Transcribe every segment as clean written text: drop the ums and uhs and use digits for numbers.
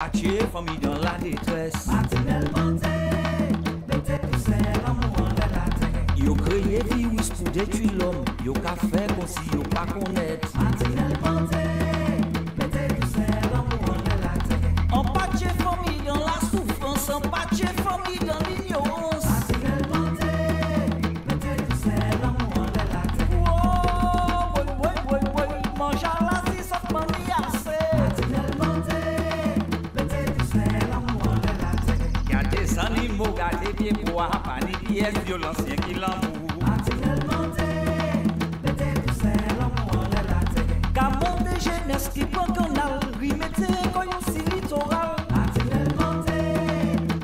Attirer famille dans la détresse. Martinelle Monté, mettez tout c'est l'amour en la terre. Yo créé virus pour détruire l'homme. Yo qu'a fait comme si yo pas connaître. Martinelle Monté, mettez tout c'est l'amour en la terre. En pâtier famille dans la souffrance, en pâtier famille dans l'ignorance. Martinelle Monté, mettez tout c'est l'amour en la terre. Oh, oui, mange à la si ça famille assez. Martinelle Monté, mettez tout c'est l'amour en la terre. Y'a des animaux gardés bien bois, pas ni pièces violence qui l'amour. Martinelle Monté, mettez tout c'est l'amour en la terre. Gamon de jeunesse qui prend canal, remettez quand yon si littoral. Martinelle Monté,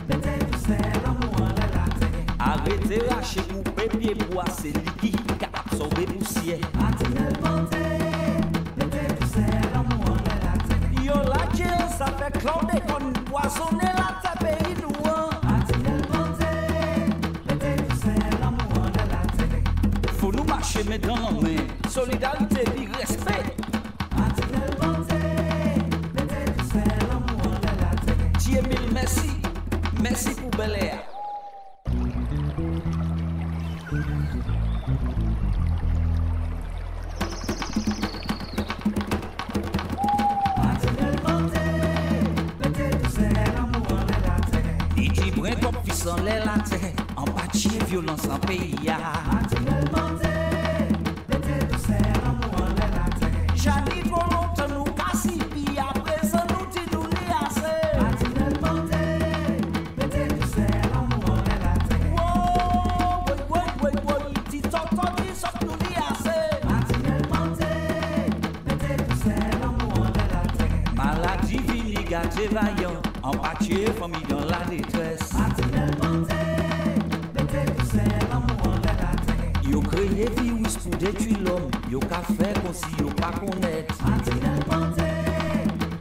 mettez tout c'est l'amour en la terre. Arrêtez racher couper pied bois, c'est liquide qui absorbe poussière. Martinelle Monté, mettez tout c'est l'amour en la terre. Yo la jail, ça fait clouder qu'on poisonner la terre pays nous. Martinelle Monté, mettez tout c'est l'amour en la terre. Faut nous marcher mais dans la main, solidarité puis respect. Martinelle Monté, mettez tout c'est l'amour en la terre. Dieu mille merci, merci pour Bel Air. Martinelle Monté, mettez tout c'est l'amour en la terre. Il dit brin comme fils en l'air la terre, en pâtier violence en pays. Martinelle Monté, mettez tout c'est l'amour en la terre. J'ani trop longtemps nous cassi, puis après ça nous dit nous n'y assez. Martinelle Monté, mettez tout c'est l'amour en la terre. Oh, dit tonton dit ça nous n'y assez. Martinelle Monté, mettez tout c'est l'amour en la terre. Maladie vini gâté vaillant, en pâtier famille dans la détresse. Martinelle Monté, mettez tout c'est l'amour en la terre. Yo créé virus pour détruire l'homme, yo qu'a fait comme si yo pas connaître. Martinelle Monté,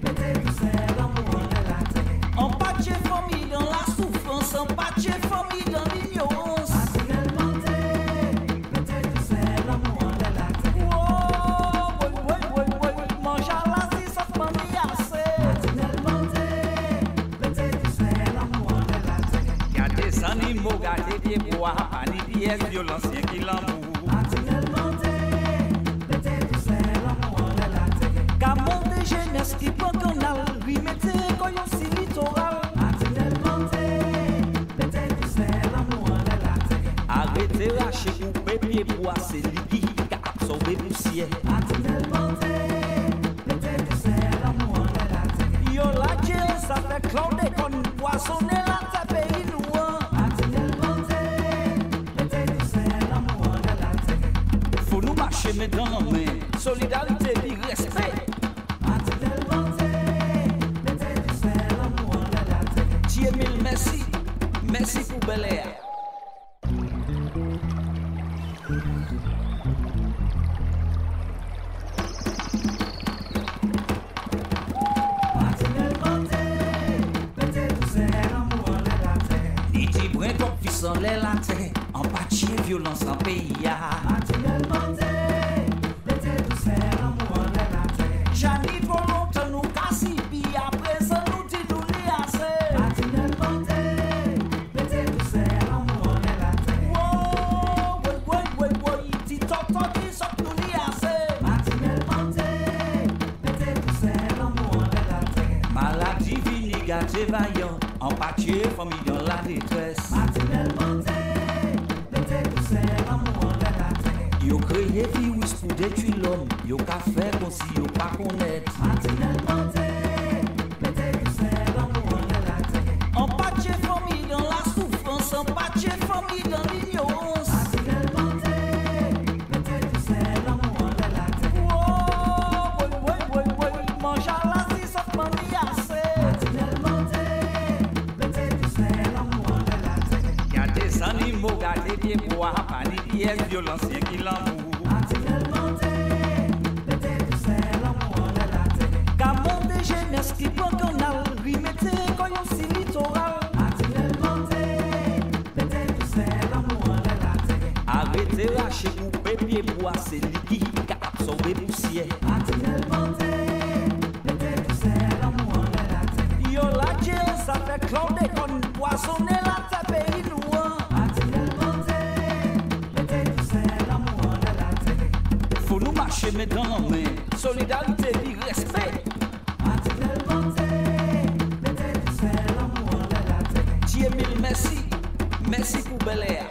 mettez tout c'est l'amour en la terre. En pâtier famille dans la souffrance, en pâtier famille dans l'ignorance. Martinelle Monté, mettez tout c'est l'amour en la terre. Oh, mange à la si ça famille assez. Martinelle Monté, mettez tout c'est l'amour en la terre. Y'a des animaux gardés bien bois, pas ni pièces violence qui l'amour. Martinelle Monté, mettez tout c'est l'amour en la terre. Gamon de jeunesse qui prend canal, remettez quand yon si littoral. Martinelle Monté, mettez tout c'est l'amour en la terre. Arrêtez racher couper pied bois, c'est liquide qui absorbe poussière. Martinelle Monté, mettez tout c'est l'amour en la terre. Yo la jail, ça fait clouder qu'on poisonner la terre pays nous. Martinelle Monté, mettez tout c'est l'amour en la terre. Faut nous marcher mais dans la main, solidarité puis respect. Martinelle Monté, mettez tout c'est l'amour en la terre. Dieu mille merci, merci pour Bel Air. Martinelle Monté, mettez tout c'est l'amour en la terre. Il dit brin comme fils en l'air la terre, en pâtier violence en pays. Martinelle Monté, mettez tout c'est l'amour en la terre. J'ani trop longtemps nous cassi, puis après ça nous dit nous n'y assez. Martinelle Monté, mettez tout c'est l'amour en la terre. Oh, dit tonton dit ça nous n'y assez. Martinelle Monté, mettez tout c'est l'amour en la terre. Maladie vini gâté vaillant, en pâtier famille dans la détresse. Martinelle Monté, mettez tout c'est l'amour en la terre. Yo créé virus pour détruire l'homme, yo qu'a fait comme si yo pas connaître. Martinelle Monté, mettez tout c'est l'amour en la terre. En pâtier famille dans la souffrance, en pâtier famille dans l'ignorance. Martinelle Monté, mettez tout c'est l'amour en la terre. Oh, mange à la si ça famille assez. Martinelle Monté, mettez tout c'est l'amour en la terre. Y'a des animaux gardés bien bois, pas ni pièces violence qui l'amour. Martinelle Monté, mettez tout c'est l'amour en la terre. Gamon de jeunesse qui prend canal, remettez quand yon si littoral. Martinelle Monté, mettez tout c'est l'amour en la terre. Arrêtez racher couper pied bois, c'est liquide qui absorbe poussière. Martinelle Monté, mettez tout c'est l'amour en la terre. Yo ça fait chlordécone, poisonner la terre pays nous. Faut nous marcher mais dans la main, solidarité et respect. Dieu mille merci, merci pour Bel Air.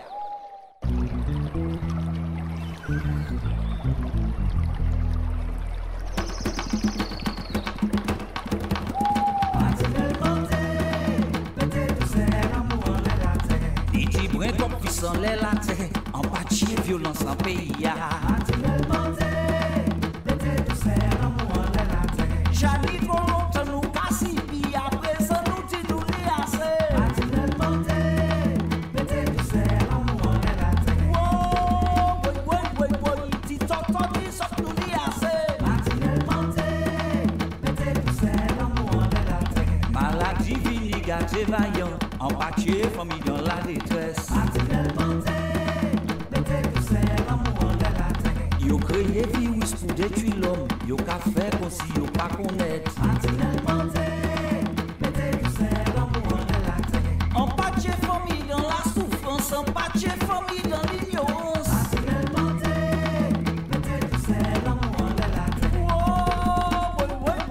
Comme puissant les latés, en bâti violence en pays. J'allais trop longtemps nous casser, puis à présent nous dit nous les assez. Oui, dis t'entends, dis sauf nous les assez. Maladie vini gâté vaillant, en bâti famille dans la détresse. Yo créé virus pour détruire l'homme, yo ka fait comme si yo pas connaître. En pâtier famille dans la souffrance, en pâtier famille dans l'ignorance.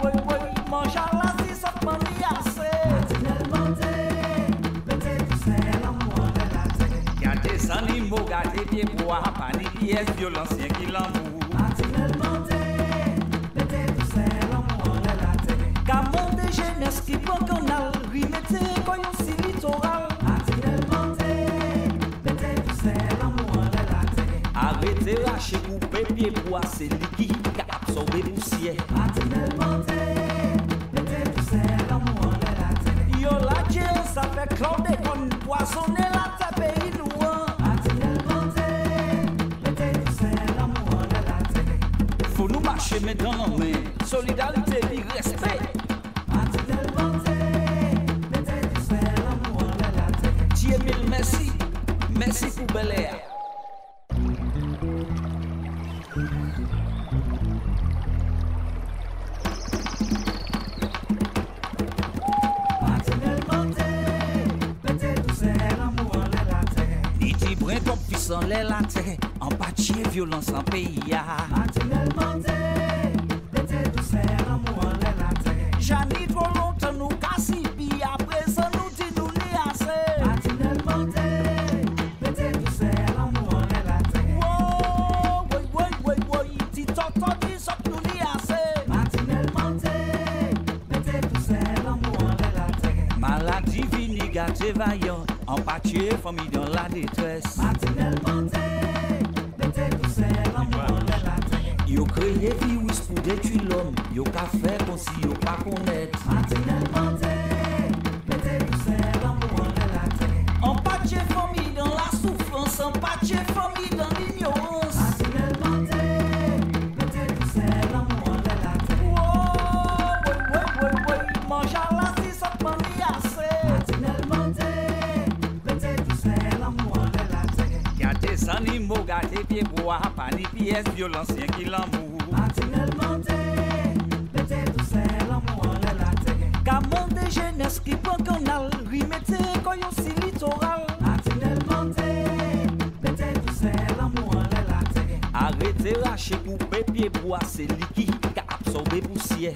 Oui, mange à la si ça prend assez. Y'a des animaux gardés pieds pour pas ni pièces violence qui l'amour. Gamin de jeunesse qui prend canal, remettez quand yon si littoral. Arrêtez lâcher couper pied pour assez liquide qui absorber poussière. Yo la jail ça fait chlordécone, poisonner la terre pays nous. Faut nous marcher mais dans la main, solidarité et respect. Dieu mille merci, merci pour Bel Air. Niti brin comme puissant les latés, en bâti violence en pays. J'allais trop longtemps nous casser, puis à présent nous dit nous les assez. Oui, dis t'entends, dis sauf nous les assez. Maladie vini gâté vaillant, en pâtier famille dans la détresse. Yo créé virus pour détruire l'homme, yo ka fait comme si yo pas connaître. En pâtier famille dans la souffrance, en pâtier famille dans l'ignorance. Oui, mange à la si ça prend assez. Y'a des animaux gardés pieds pour pas ni pièces violence qui l'amour. Gamin de jeunesse qui prend canal, remettez quand yon si littoral. Arrêtez lâcher couper pied pour assez liquide qui absorber poussière.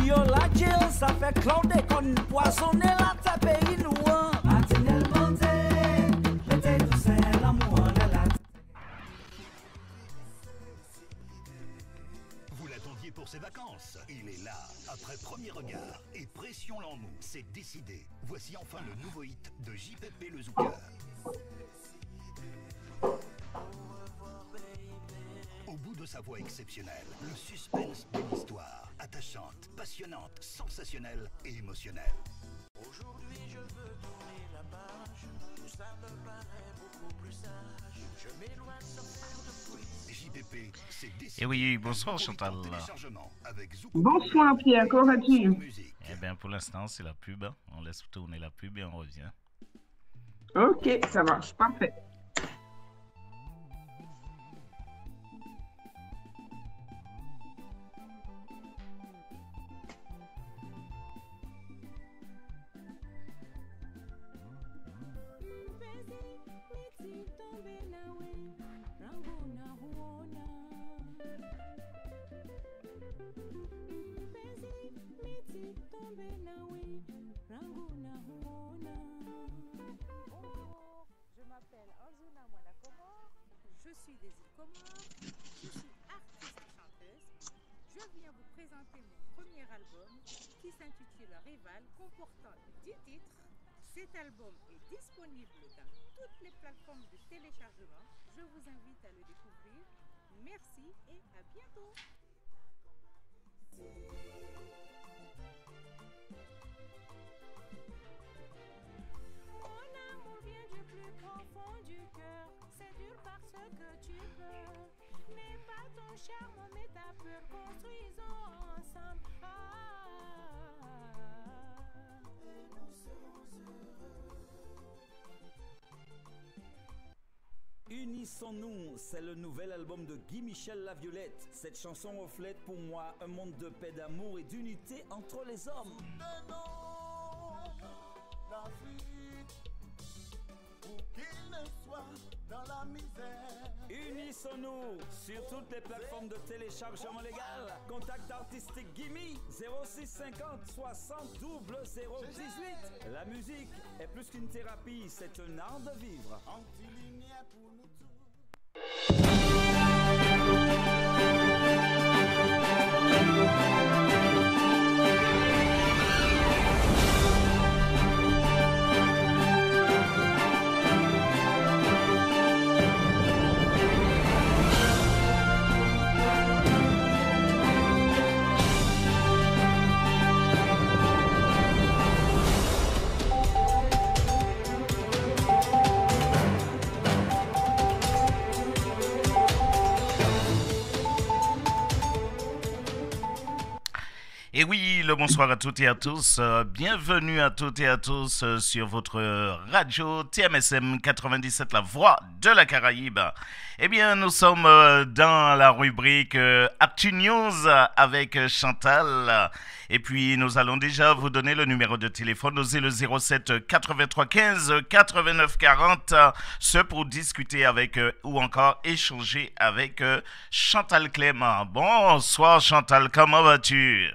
Yo la jail ça fait chlordécone, poisonner la terre pays nous. Vous l'attendiez pour ses vacances. Il est là. Après premier regard et pression l'emmou, c'est décidé. Voici enfin le nouveau hit de JPP le Zouker. Au bout de sa voix exceptionnelle, le suspense de l'histoire, attachante, passionnante, sensationnelle et émotionnelle. Aujourd'hui je veux tourner la page, tout ça me paraît beaucoup plus sage. Je m'éloigne sans faire de bruit. JPP, c'est décidé. Eh oui, bonsoir Chantal. Bonsoir Pierre, comment vas-tu? Eh bien pour l'instant c'est la pub, on laisse tourner la pub et on revient. Ok, ça marche, parfait. Je m'appelle Anzuna Mwana-Komor, je suis des îles Comores, je suis artiste chanteuse. Je viens vous présenter mon premier album qui s'intitule Rival, comportant 10 titres. Cet album est disponible dans toutes les plateformes de téléchargement. Je vous invite à le découvrir. Merci et à bientôt. Mon amour vient du plus profond du cœur. C'est dur parce que tu veux. N'aie pas ton charme, mais ta peur. Construisons ensemble. Et nous serons heureux. Unissons-nous, c'est le nouvel album de Guy Michel La Violette. Cette chanson reflète pour moi un monde de paix, d'amour et d'unité entre les hommes. Unissons-nous sur toutes les plateformes de téléchargement légal. Contact artistique Gimme 0650 60 0018. La musique est plus qu'une thérapie, c'est un art de vivre. Et oui, le bonsoir à toutes et à tous. Bienvenue à toutes et à tous sur votre radio TMSM 97, la voix de la Caraïbe. Eh bien, nous sommes dans la rubrique Actu News avec Chantal. Et puis, nous allons déjà vous donner le numéro de téléphone. Osez le 07 83 15 89 40. Ce pour discuter avec ou encore échanger avec Chantal Clément. Bonsoir Chantal, comment vas-tu?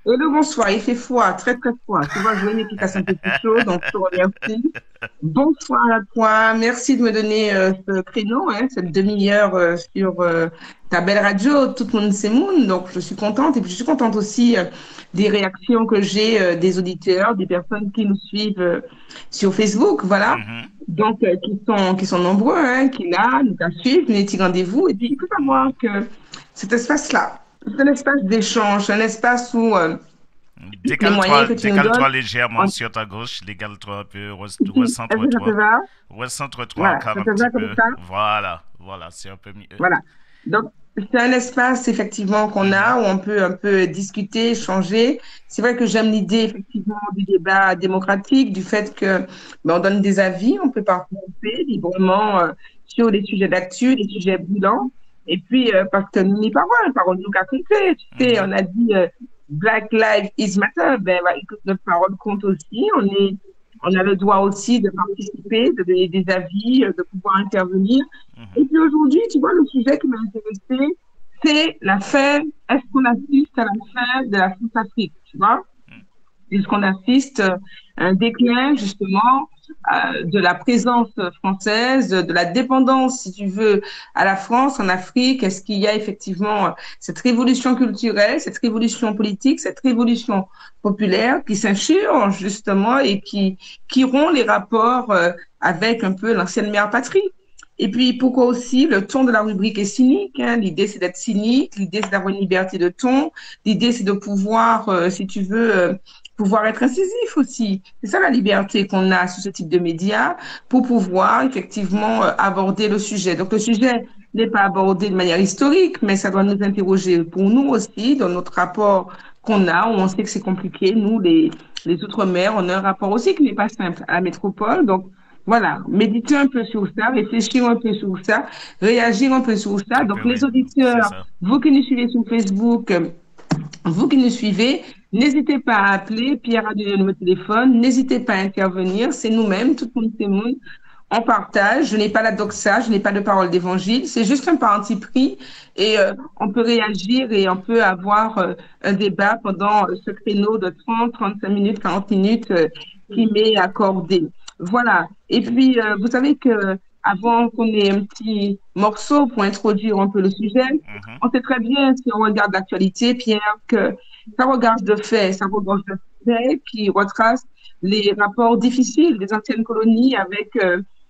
Hello, bonsoir, il fait froid, très très froid. Tu vois, je veux une efficace un peu plus chaud, donc je te remercie. Bonsoir à toi, merci de me donner ce créneau, cette demi-heure sur ta belle radio, Tout le monde c'est Moon. Donc je suis contente, et puis je suis contente aussi des réactions que j'ai des auditeurs, des personnes qui nous suivent sur Facebook, voilà. Donc qui sont nombreux, qui là, nous suivent, nous étions rendez-vous, et puis il faut savoir que cet espace-là, c'est un espace d'échange, un espace où décale-toi légèrement sur ta gauche, décale-toi un peu, recentre-toi. Recentre-toi encore un petit peu. Voilà, c'est un peu mieux. Voilà. Donc, c'est un espace, effectivement, qu'on a, où on peut un peu discuter, échanger. C'est vrai que j'aime l'idée, effectivement, du débat démocratique, du fait que on donne des avis, on peut participer librement sur les sujets d'actu, les sujets brûlants. Et puis, parce que nous, les paroles nous qu'a compté. Tu sais, on a dit Black Lives is Matter. Ben, écoute, notre parole compte aussi. On a le droit aussi de participer, de donner des avis, de pouvoir intervenir. Et puis aujourd'hui, tu vois, le sujet qui m'a intéressé, c'est la fin. Est-ce qu'on assiste à la fin de la France-Afrique, tu vois? Est-ce qu'on assiste à un déclin, justement, de la présence française, de la dépendance, si tu veux, à la France, en Afrique? Est-ce qu'il y a effectivement cette révolution culturelle, cette révolution politique, cette révolution populaire qui s'insurge, justement, et qui rompt les rapports avec un peu l'ancienne mère patrie? Et puis, pourquoi aussi le ton de la rubrique est cynique, L'idée, c'est d'être cynique. L'idée, c'est d'avoir une liberté de ton. L'idée, c'est de pouvoir, si tu veux, pouvoir être incisif aussi. C'est ça la liberté qu'on a sur ce type de médias pour pouvoir effectivement aborder le sujet. Donc le sujet n'est pas abordé de manière historique, mais ça doit nous interroger pour nous aussi dans notre rapport qu'on a, où on sait que c'est compliqué. Nous, les Outre-mer, on a un rapport aussi qui n'est pas simple à la métropole. Donc voilà, méditer un peu sur ça, réfléchir un peu sur ça, réagir un peu sur ça. Donc les auditeurs, vous qui nous suivez sur Facebook, vous qui nous suivez, n'hésitez pas à appeler. Pierre a donné le numéro de téléphone. N'hésitez pas à intervenir. C'est nous-mêmes, tout le monde c'est monde. on partage, je n'ai pas la doxa, je n'ai pas de parole d'évangile, c'est juste un parti pris et on peut réagir et on peut avoir un débat pendant ce créneau de 30, 35 minutes, 40 minutes qui m'est accordé. Voilà. Et puis, vous savez que avant qu'on ait un petit morceau pour introduire un peu le sujet, on sait très bien, si on regarde l'actualité, Pierre, que ça regorge de faits, ça regorge de faits qui retracent les rapports difficiles des anciennes colonies avec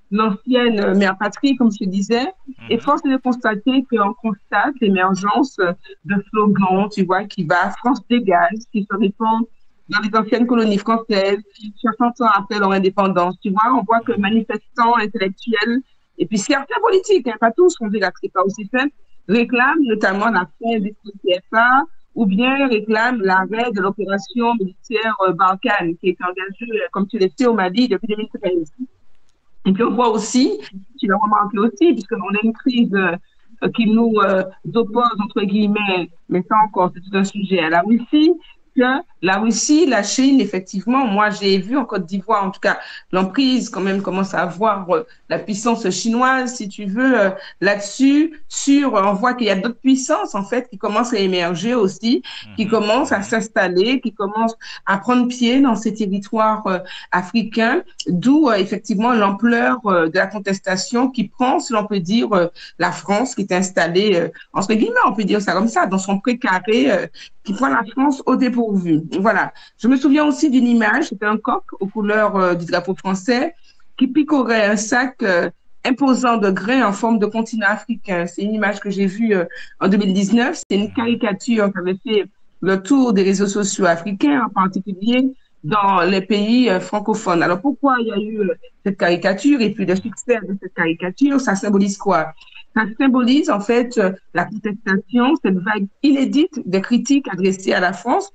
l'ancienne mère patrie, comme je disais. Et force est de constater qu'on constate l'émergence de slogans, tu vois, qui va France dégage, qui se répand dans les anciennes colonies françaises, 60 ans après leur indépendance. Tu vois, on voit que manifestants, intellectuels, et puis certains politiques, hein, pas tous, on dirait que c'est pas aussi simple, réclament notamment la fin du CFA ou bien réclament l'arrêt de l'opération militaire Barkhane qui est engagée, comme tu le sais, au Mali depuis 2013. Et puis on voit aussi, tu l'as remarqué aussi, puisqu'on a une crise qui nous oppose, entre guillemets, mais ça encore, c'est tout un sujet, à la Russie, que la Russie, la Chine, effectivement, moi j'ai vu en Côte d'Ivoire, en tout cas, l'emprise quand même commence à avoir la puissance chinoise, si tu veux, là-dessus, on voit qu'il y a d'autres puissances, en fait, qui commencent à émerger aussi, qui commencent à s'installer, qui commencent à prendre pied dans ces territoires africains, d'où effectivement l'ampleur de la contestation qui prend, si l'on peut dire, la France, qui est installée, entre guillemets, on peut dire ça comme ça, dans son précaré, qui prend la France au dépourvu. Voilà. Je me souviens aussi d'une image, c'était un coq aux couleurs du drapeau français qui picorait un sac imposant de grains en forme de continent africain. C'est une image que j'ai vue en 2019. C'est une caricature qui avait fait le tour des réseaux sociaux africains, en particulier dans les pays francophones. Alors pourquoi il y a eu cette caricature et puis le succès de cette caricature, ça symbolise quoi? Ça symbolise en fait la contestation, cette vague inédite de critiques adressées à la France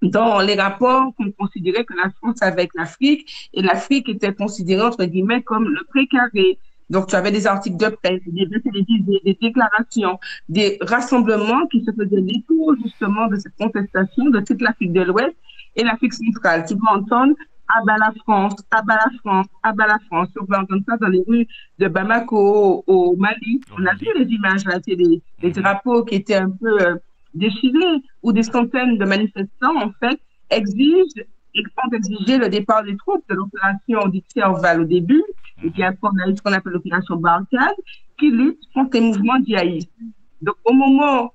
dans les rapports qu'on considérait que la France avait avec l'Afrique, et l'Afrique était considérée entre guillemets comme le précaré. Donc tu avais des articles de presse, des déclarations, des rassemblements qui se faisaient l'écho justement de cette contestation de toute l'Afrique de l'Ouest et l'Afrique centrale. Tu vas entendre à bas la France, à bas la France, à bas la France. On va entendre ça dans les rues de Bamako, au Mali. On a vu les images à la télé, les drapeaux qui étaient un peu déchirés, où des centaines de manifestants, en fait, ont exigé le départ des troupes de l'opération du Serval au début, et puis après, on a eu ce qu'on appelle l'opération Barkhane, qui lutte contre les mouvements djihadistes. Donc, au moment,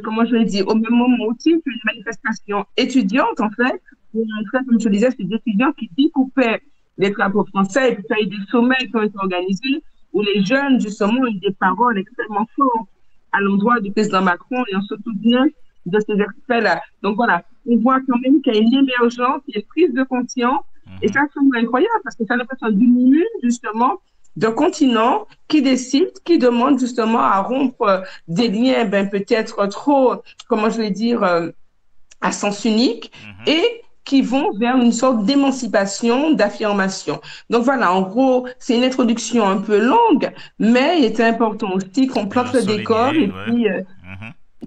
comment je vais dire, au même moment aussi, une manifestation étudiante, en fait, où, en fait, comme je le disais, c'est des étudiants qui découpaient les drapeaux français, et puis ça a eu des sommets qui ont été organisés, où les jeunes, justement, ont eu des paroles extrêmement fortes à l'endroit du président Macron, et on se souvient de ces extraits-là. Donc voilà, on voit quand même qu'il y a une émergence, il y a une prise de conscience, et ça semble incroyable, parce que ça représente d'une mue, justement, d'un continent qui décide, qui demande justement à rompre des liens, peut-être trop, comment je vais dire, à sens unique, et qui vont vers une sorte d'émancipation, d'affirmation. Donc voilà, en gros, c'est une introduction un peu longue, mais il était important aussi qu'on plante le décor et puis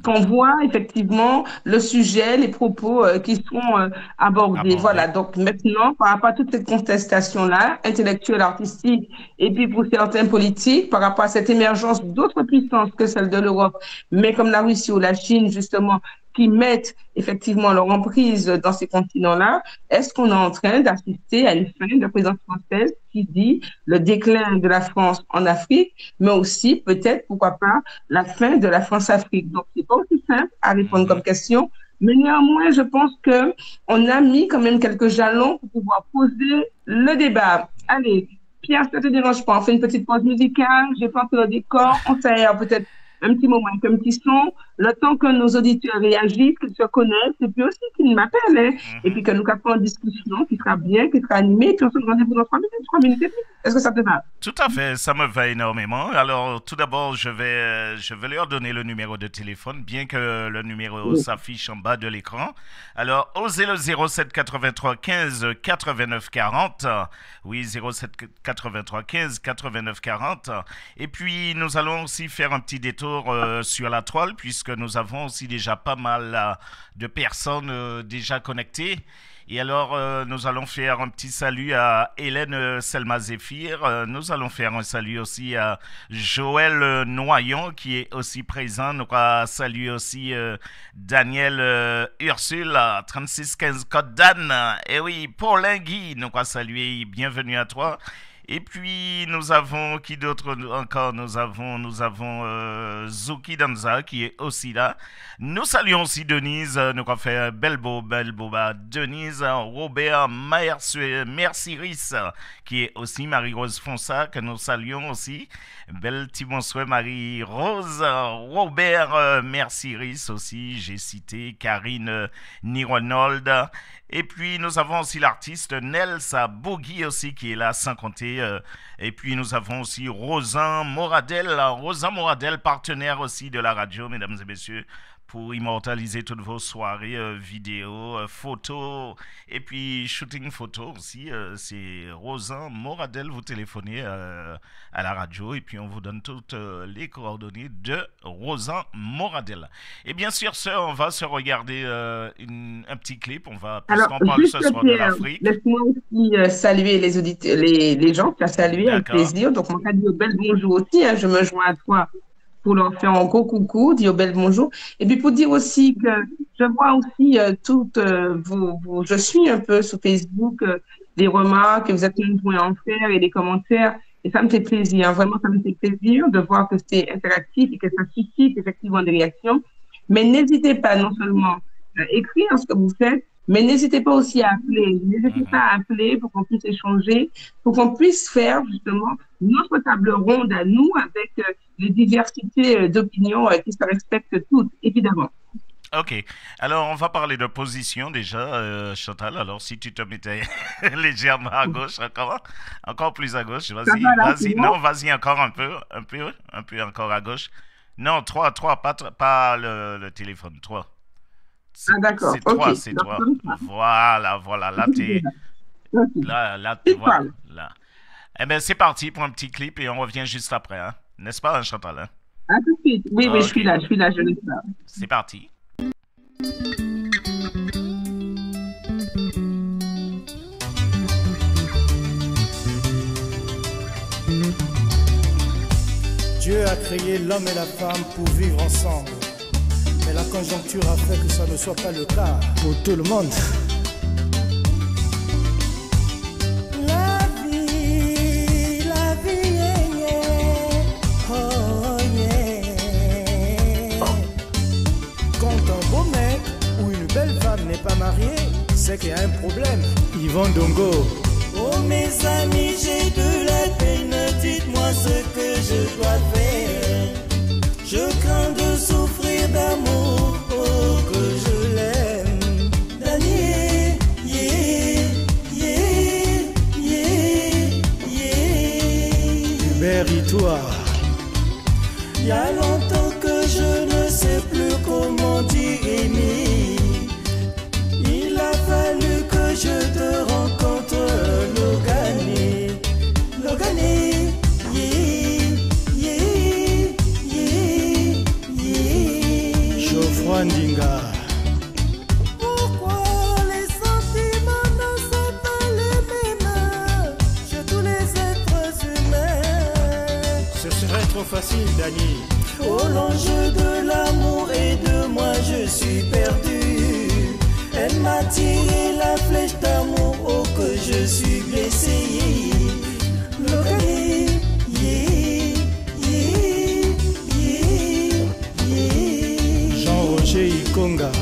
qu'on voit effectivement le sujet, les propos qui sont abordés. Voilà, donc maintenant, par rapport à toute cette contestation-là, intellectuelle, artistique, et puis pour certains politiques, par rapport à cette émergence d'autres puissances que celle de l'Europe, mais comme la Russie ou la Chine, justement, qui mettent effectivement leur emprise dans ces continents-là, est-ce qu'on est en train d'assister à une fin de la présidence française qui dit le déclin de la France en Afrique, mais aussi peut-être, pourquoi pas, la fin de la France-Afrique. Donc, c'est pas aussi simple à répondre comme question, mais néanmoins, je pense que on a mis quand même quelques jalons pour pouvoir poser le débat. Allez, Pierre, ça te dérange pas, on fait une petite pause musicale, j'ai planté le décor, on s'aère peut-être un petit moment avec un petit son, le temps que nos auditeurs réagissent, qu'ils se connaissent, et puis aussi qu'ils m'appellent, hein, et puis que nous captons une discussion qui sera bien, qui sera animée, et puis on se donne rendez-vous dans 3 minutes et demie. Est-ce que ça te va? Tout à fait, ça me va énormément. Alors, tout d'abord, je vais leur donner le numéro de téléphone, bien que le numéro s'affiche en bas de l'écran. Alors, osez le 07 83 15 89 40. Oui, 07 83 15 89 40. Et puis, nous allons aussi faire un petit détour sur la toile, puisque nous avons aussi déjà pas mal de personnes déjà connectées. Et alors, nous allons faire un petit salut à Hélène Selma Zéphir. Nous allons faire un salut aussi à Joël Noyon, qui est aussi présent. Nous allons saluer aussi Daniel Ursule, 3615 Côte d'Anne. Et oui, Paul Guy, nous allons saluer. Bienvenue à toi. Et puis, nous avons, qui d'autre encore? Nous avons Zuki Danza qui est aussi là. Nous saluons aussi Denise, nous avons fait bel beau, Denise, Robert Merciris, qui est aussi Marie-Rose Fonsa, que nous saluons aussi. Bel petit bonsoir Marie-Rose, Robert Merciris aussi, j'ai cité Karine Nironold. Et puis, nous avons aussi l'artiste Nelsa Bougui aussi qui est là, sans compter. Et puis, nous avons aussi Rosan Moradel, partenaire aussi de la radio, mesdames et messieurs, pour immortaliser toutes vos soirées vidéo, photos, et puis shooting photo aussi. C'est Rosan Moradel, vous téléphonez à la radio, et puis on vous donne toutes les coordonnées de Rosan Moradel. Et bien sûr, on va se regarder un petit clip. Alors, parle juste ce soir de l'Afrique. laisse-moi aussi saluer les auditeurs, les gens qui ont salué avec D'accord. plaisir. Donc, mon cas dit bel bonjour aussi. Je me joins à toi pour leur faire un gros coucou, dire bel bonjour. Et puis, pour dire aussi que je vois aussi toutes je suis un peu sur Facebook, les remarques que vous êtes nombreux à en faire et les commentaires. Et ça me fait plaisir. Vraiment, ça me fait plaisir de voir que c'est interactif et que ça suscite effectivement des réactions. Mais n'hésitez pas non seulement à écrire ce que vous faites, mais n'hésitez pas aussi à appeler. N'hésitez pas à appeler pour qu'on puisse échanger, pour qu'on puisse faire justement notre table ronde à nous avec les diversités d'opinions qui se respectent toutes, évidemment. Ok, alors on va parler de position déjà, Chantal. Alors si tu te mettais légèrement à gauche, encore plus à gauche, vas-y, non, vas-y encore un peu encore à gauche. Non, 3, pas le téléphone, 3. Ah d'accord, c'est 3, ok. c'est 3. Voilà, là t'es, là, voilà, là. Eh bien c'est parti pour un petit clip et on revient juste après, hein. N'est-ce pas, Chantal, hein? À tout de suite, oui, Okay. je suis là, je laisse là. C'est parti. Dieu a créé l'homme et la femme pour vivre ensemble. Mais la conjoncture a fait que ça ne soit pas le cas pour tout le monde. La vie, yeah, yeah. Oh yeah. Quand un beau mec ou une belle femme n'est pas mariée, c'est qu'il y a un problème. Yvon Dongo. Oh mes amis, j'ai de la peine, dites-moi ce que je dois faire. Je crains de souffrir d'amour, oh que je l'aime. Daniel, yeah, yeah, yeah, yeah. Hubert-toi. Y a longtemps que je ne sais plus comment dire aimer. Il a fallu que je te rencontre, Logané, yeah, yeah, yeah, yeah. Geoffroy Ndinga. Pourquoi les sentiments ne sont pas les mêmes chez tous les êtres humains? Ce serait trop facile, Dani. Oh, l'enjeu de l'amour et de moi, je suis perdu. Elle m'a tiré la flèche d'amour, oh que je suis blessé. Logané, yeah, yeah, yeah, yeah. Jean-Roger Ikonga.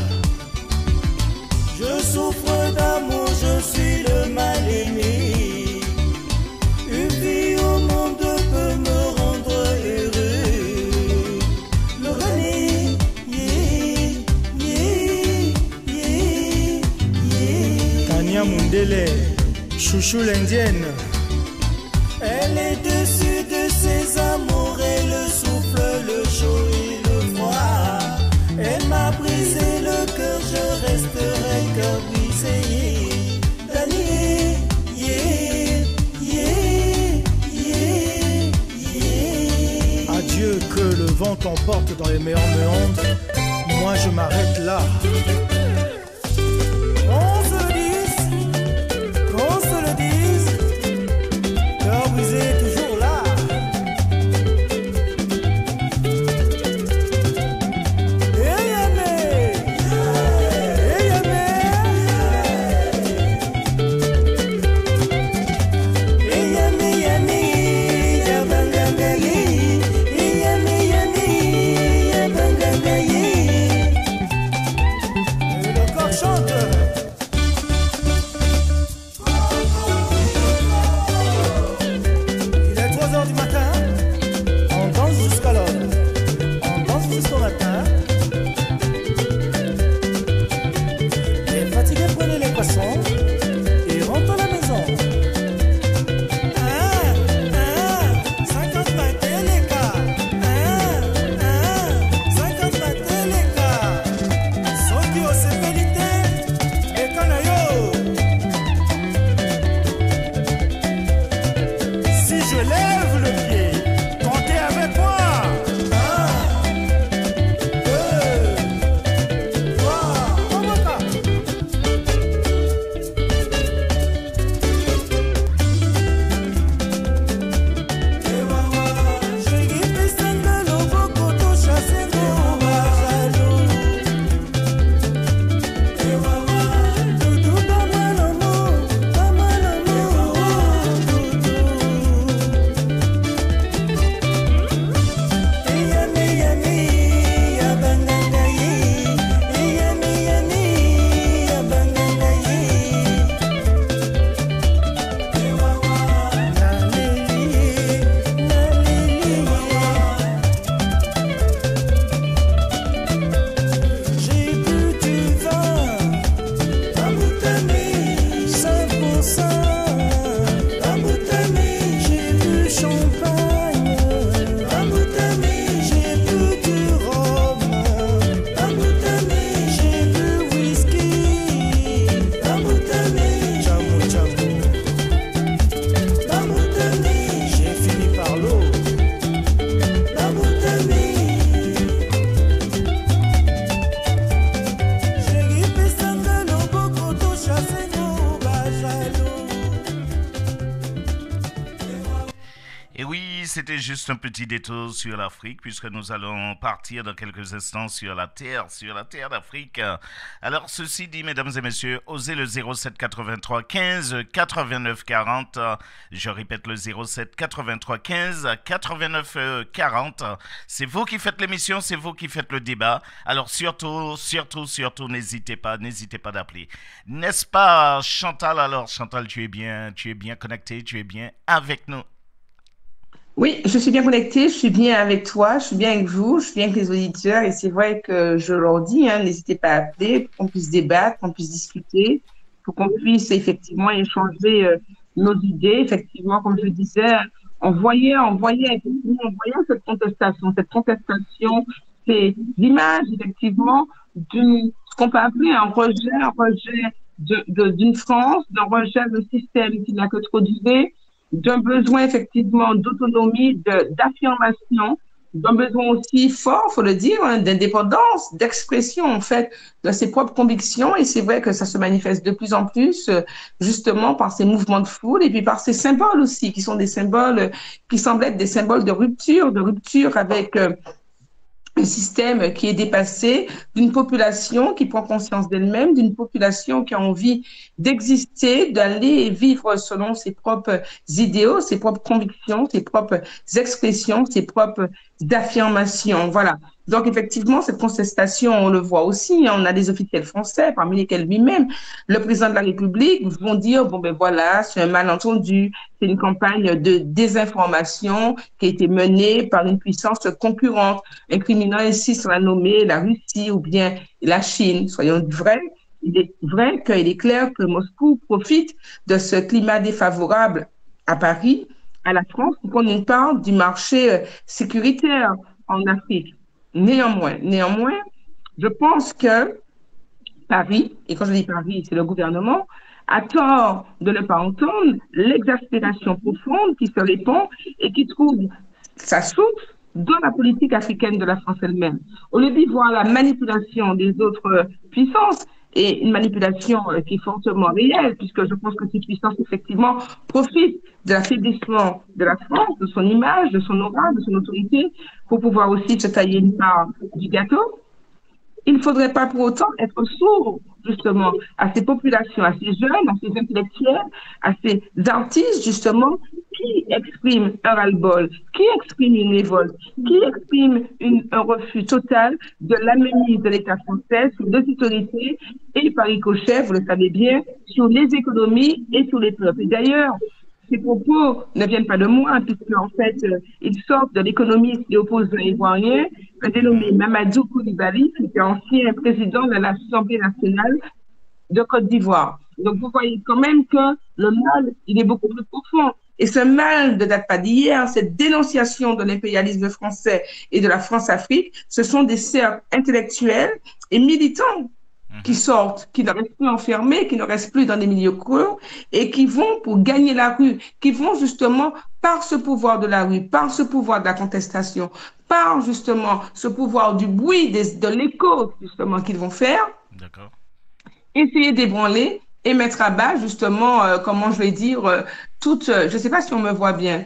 Je souffre d'amour, je suis le mal-aimé. Une vie au monde peut me rendre heureux. Logané, yeah, yeah, yeah, yeah. Tania Mundele. Chouchou l'indienne. Elle est dessus de ses amours et le souffle, le chaud et le froid. Elle m'a brisé le cœur, je resterai cœur brisé. Daniel, yeah, yeah, yeah, yeah. Adieu que le vent t'emporte dans les meilleures méandres. Moi je m'arrête là. On se dit c'était juste un petit détour sur l'Afrique, puisque nous allons partir dans quelques instants sur la terre d'Afrique. Alors, ceci dit, mesdames et messieurs, osez le 07 83 15 89 40. Je répète le 07 83 15 89 40. C'est vous qui faites l'émission, c'est vous qui faites le débat. Alors, surtout, n'hésitez pas d'appeler. N'est-ce pas, Chantal? Alors, Chantal, tu es bien connectée, tu es bien avec nous. Oui, je suis bien connectée, je suis bien avec toi, je suis bien avec vous, je suis bien avec les auditeurs et c'est vrai que je leur dis, n'hésitez pas à appeler pour qu'on puisse débattre, qu'on puisse discuter, pour qu'on puisse effectivement échanger nos idées. Effectivement, comme je disais, on voyait cette contestation. Cette contestation, c'est l'image effectivement ce qu'on peut appeler un rejet d'une France, d'un rejet d'un système qui n'a que trop duré, d'un besoin effectivement d'autonomie, d'affirmation, d'un besoin aussi fort, faut le dire, d'indépendance, d'expression en fait de ses propres convictions. Et c'est vrai que ça se manifeste de plus en plus justement par ces mouvements de foule et puis par ces symboles aussi, qui sont des symboles qui semblent être des symboles de rupture avec un système qui est dépassé, d'une population qui prend conscience d'elle-même, d'une population qui a envie d'exister, d'aller vivre selon ses propres idéaux, ses propres convictions, ses propres expressions, ses propres affirmations. Voilà. Donc, effectivement, cette contestation, on le voit aussi, on a des officiels français, parmi lesquels lui-même, le président de la République, vont dire, bon, ben voilà, c'est un malentendu, c'est une campagne de désinformation qui a été menée par une puissance concurrente, incriminant ainsi sur la nommée la Russie ou bien la Chine. Soyons vrais, il est vrai qu'il est clair que Moscou profite de ce climat défavorable à Paris, à la France, pour qu'on nous parle du marché sécuritaire en Afrique. Néanmoins, je pense que Paris, et quand je dis Paris, c'est le gouvernement, a tort de ne pas entendre l'exaspération profonde qui se répand et qui trouve sa source dans la politique africaine de la France elle-même. Au lieu d'y voir la manipulation des autres puissances, et une manipulation qui est fortement réelle, puisque je pense que ces puissances, effectivement, profitent de l'affaiblissement de la France, de son image, de son aura, de son autorité, pour pouvoir aussi se tailler une part du gâteau. Il ne faudrait pas pour autant être sourd, justement, à ces populations, à ces jeunes, à ces intellectuels, à ces artistes, justement, qui expriment un ras-le-bol, qui expriment une révolte, qui expriment un refus total de la mainmise de l'État français sur les autorités et par ricochet, vous le savez bien, sur les économies et sur les peuples. Et d'ailleurs, ces propos ne viennent pas de moi, puisque en fait, ils sortent de l'économiste et opposant ivoirien, dénommé Mamadou Koulibaly, qui était ancien président de l'Assemblée nationale de Côte d'Ivoire. Donc, vous voyez quand même que le mal, il est beaucoup plus profond. Et ce mal ne date pas d'hier, cette dénonciation de l'impérialisme français et de la France-Afrique, ce sont des cercles intellectuels et militants qui sortent, qui ne restent plus enfermés, qui ne restent plus dans des milieux creux et qui vont pour gagner la rue, qui vont justement par ce pouvoir de la rue, par ce pouvoir de la contestation, par justement ce pouvoir du bruit, de l'écho justement qu'ils vont faire, essayer d'ébranler et mettre à bas justement, comment je vais dire, toute, je ne sais pas si on me voit bien,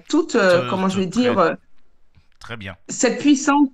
comment je vais dire, très bien. Cette puissance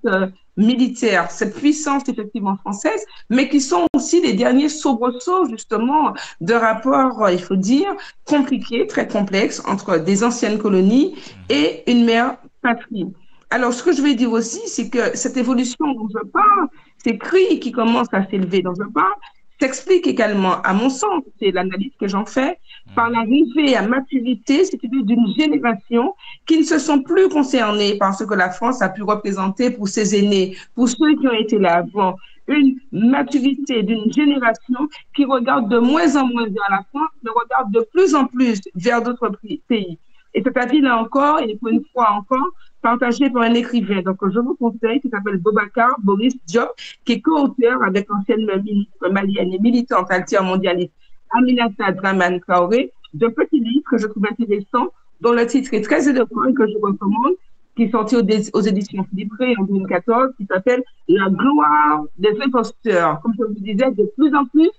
militaire, cette puissance effectivement française, mais qui sont aussi les derniers soubresauts justement de rapports, il faut dire, compliqués, très complexes entre des anciennes colonies et une mère patrie. Alors, ce que je vais dire aussi, c'est que cette évolution dont je parle, ces cris qui commencent à s'élever dont je parle, s'explique également, à mon sens, c'est l'analyse que j'en fais, par l'arrivée à maturité, c'est-à-dire d'une génération qui ne se sont plus concernés par ce que la France a pu représenter pour ses aînés, pour ceux qui ont été là avant. Une maturité d'une génération qui regarde de moins en moins vers la France, mais regarde de plus en plus vers d'autres pays. Et cet avis-là encore, et pour une fois encore, partagé par un écrivain. Donc, je vous conseille, qui s'appelle Boubacar Boris Diop, qui est co-auteur avec l'ancienne ministre malienne et militante altermondialiste Aminata Dramane Traoré, d'un petit livre que je trouve intéressant, dont le titre est très éloquent et que je recommande, qui est sorti aux éditions Philippe Ray en 2014, qui s'appelle La gloire des imposteurs. Comme je vous disais, de plus en plus,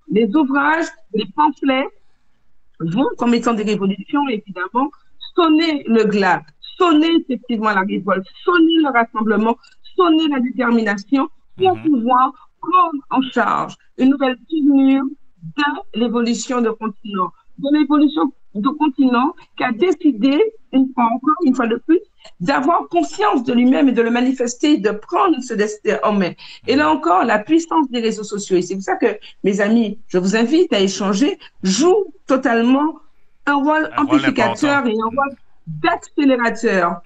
les ouvrages, les pamphlets vont, comme étant des révolutions, évidemment, sonner le glas sonner effectivement la révolte, sonner le rassemblement, sonner la détermination pour pouvoir prendre en charge une nouvelle tournure de l'évolution de continent, qui a décidé, une fois de plus, d'avoir conscience de lui-même et de le manifester, de prendre ce destin en main. Et là encore, la puissance des réseaux sociaux. Et c'est pour ça que, mes amis, je vous invite à échanger, joue totalement un rôle amplificateur et un rôle d'accélérateur.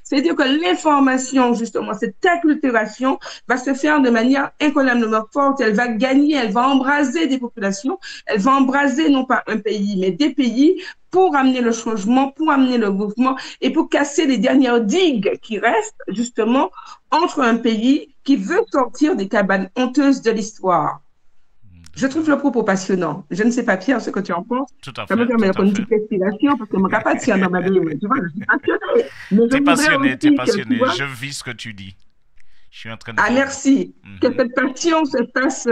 C'est-à-dire que l'information, justement, cette acculturation va se faire de manière incontestablement forte. Elle va gagner, elle va embraser des populations, elle va embraser non pas un pays, mais des pays pour amener le changement, pour amener le mouvement et pour casser les dernières digues qui restent, justement, entre un pays qui veut sortir des cabanes honteuses de l'histoire. Je trouve le propos passionnant. Je ne sais pas, Pierre, ce que tu en penses. Tout à fait. Ça me permet une petite respiration parce que mon capable tient dans ma vie. Tu vois, je suis passionnée. T'es passionné. Je vis ce que tu dis. Je suis en train de... Ah, merci. Que cette passion se fasse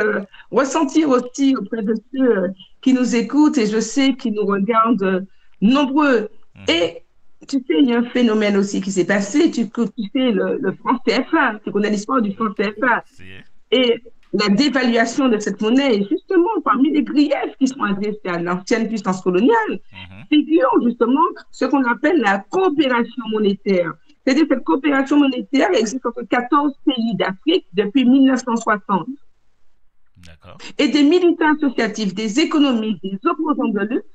ressentir aussi auprès de ceux qui nous écoutent et je sais qu'ils nous regardent nombreux. Et tu sais, il y a un phénomène aussi qui s'est passé. Tu sais, le franc CFA. Tu connais l'histoire du franc CFA. Et la dévaluation de cette monnaie est justement parmi les griefs qui sont adressés à l'ancienne puissance coloniale, figure justement ce qu'on appelle la coopération monétaire. C'est-à-dire que cette coopération monétaire existe entre 14 pays d'Afrique depuis 1960. Et des militants associatifs, des économistes, des opposants de lutte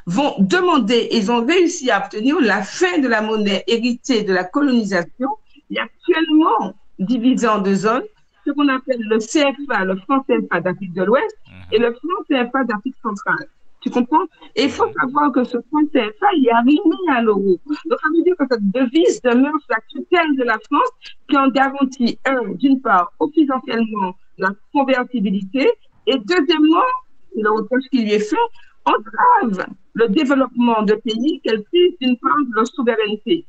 vont demander, ils ont réussi à obtenir la fin de la monnaie héritée de la colonisation et actuellement divisée en deux zones, ce qu'on appelle le CFA, le franc CFA d'Afrique de l'Ouest, et le franc CFA d'Afrique centrale. Tu comprends? Et il faut savoir que ce franc CFA, il est arrimé à l'euro. Donc, ça veut dire que cette devise demeure sous la tutelle de la France qui en garantit, d'une part, officiellement la convertibilité, et deuxièmement, c'est le reproche qui lui est fait, entrave le développement de pays qu'elle prive d'une part de leur souveraineté.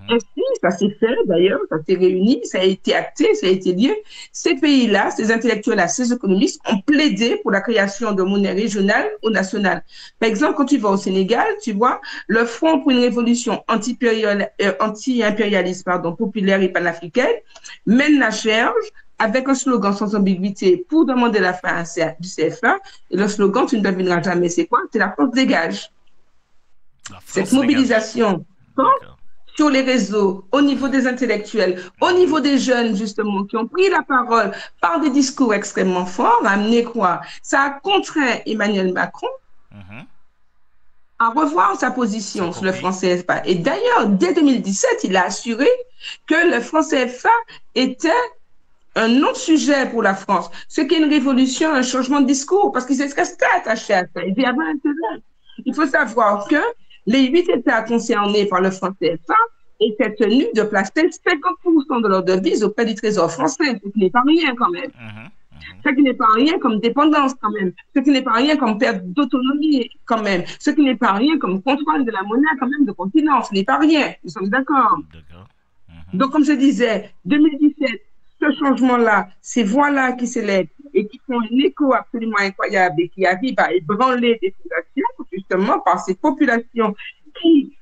Ainsi, ça s'est fait d'ailleurs, ça s'est réuni, ça a été acté, ça a été lié. Ces pays-là, ces intellectuels-là, ces économistes ont plaidé pour la création de monnaie régionale ou nationale. Par exemple, quand tu vas au Sénégal, tu vois, le Front pour une révolution anti-impérialiste, populaire et panafricaine, mène la charge avec un slogan sans ambiguïté pour demander la fin du CFA. Et le slogan, tu ne devineras jamais c'est quoi, c'est la force dégage. Cette mobilisation sur les réseaux, au niveau des intellectuels, au niveau des jeunes, justement, qui ont pris la parole par des discours extrêmement forts, a amené quoi? Ça a contraint Emmanuel Macron à revoir sa position sur le franc CFA. Et d'ailleurs, dès 2017, il a assuré que le franc CFA était un non-sujet pour la France. Ce qui est une révolution, un changement de discours, parce qu'il s'est resté attaché à ça. Il y avait intérêt. Il faut savoir que les 8 États concernés par le franc CFA étaient tenus de placer 50% de leur devise auprès du Trésor français, ce qui n'est pas rien quand même. Ce qui n'est pas rien comme dépendance quand même. Ce qui n'est pas rien comme perte d'autonomie quand même. Ce qui n'est pas rien comme contrôle de la monnaie quand même de continent. Ce n'est pas rien. Nous sommes d'accord. Donc, comme je disais, 2017, ce changement-là, ces voix-là qui s'élèvent et qui font un écho absolument incroyable et qui arrivent à ébranler des populations, justement, par ces populations qui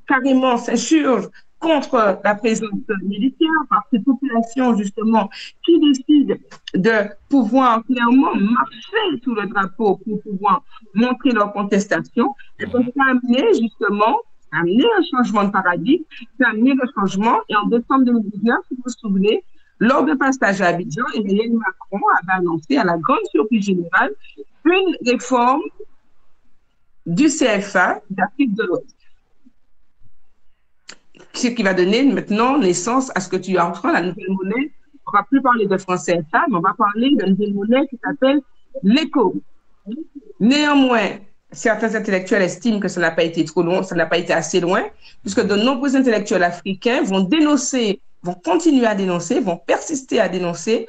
carrément s'insurgent contre la présence militaire, par ces populations, justement, qui décident de pouvoir clairement marcher sous le drapeau pour pouvoir montrer leur contestation, et donc ça a amené, justement, un changement de paradigme, ça a amené le changement, et en décembre 2019, si vous vous souvenez, lors d'un passage à Abidjan, Emmanuel Macron avait annoncé à la grande surprise générale une réforme du CFA d'Afrique de l'Ouest. Ce qui va donner maintenant naissance à ce que tu entends, la nouvelle monnaie. On ne va plus parler de franc CFA, mais on va parler d'une nouvelle monnaie qui s'appelle l'ECO. Néanmoins, certains intellectuels estiment que ça n'a pas été trop long, ça n'a pas été assez loin, puisque de nombreux intellectuels africains vont dénoncer, vont continuer à dénoncer, vont persister à dénoncer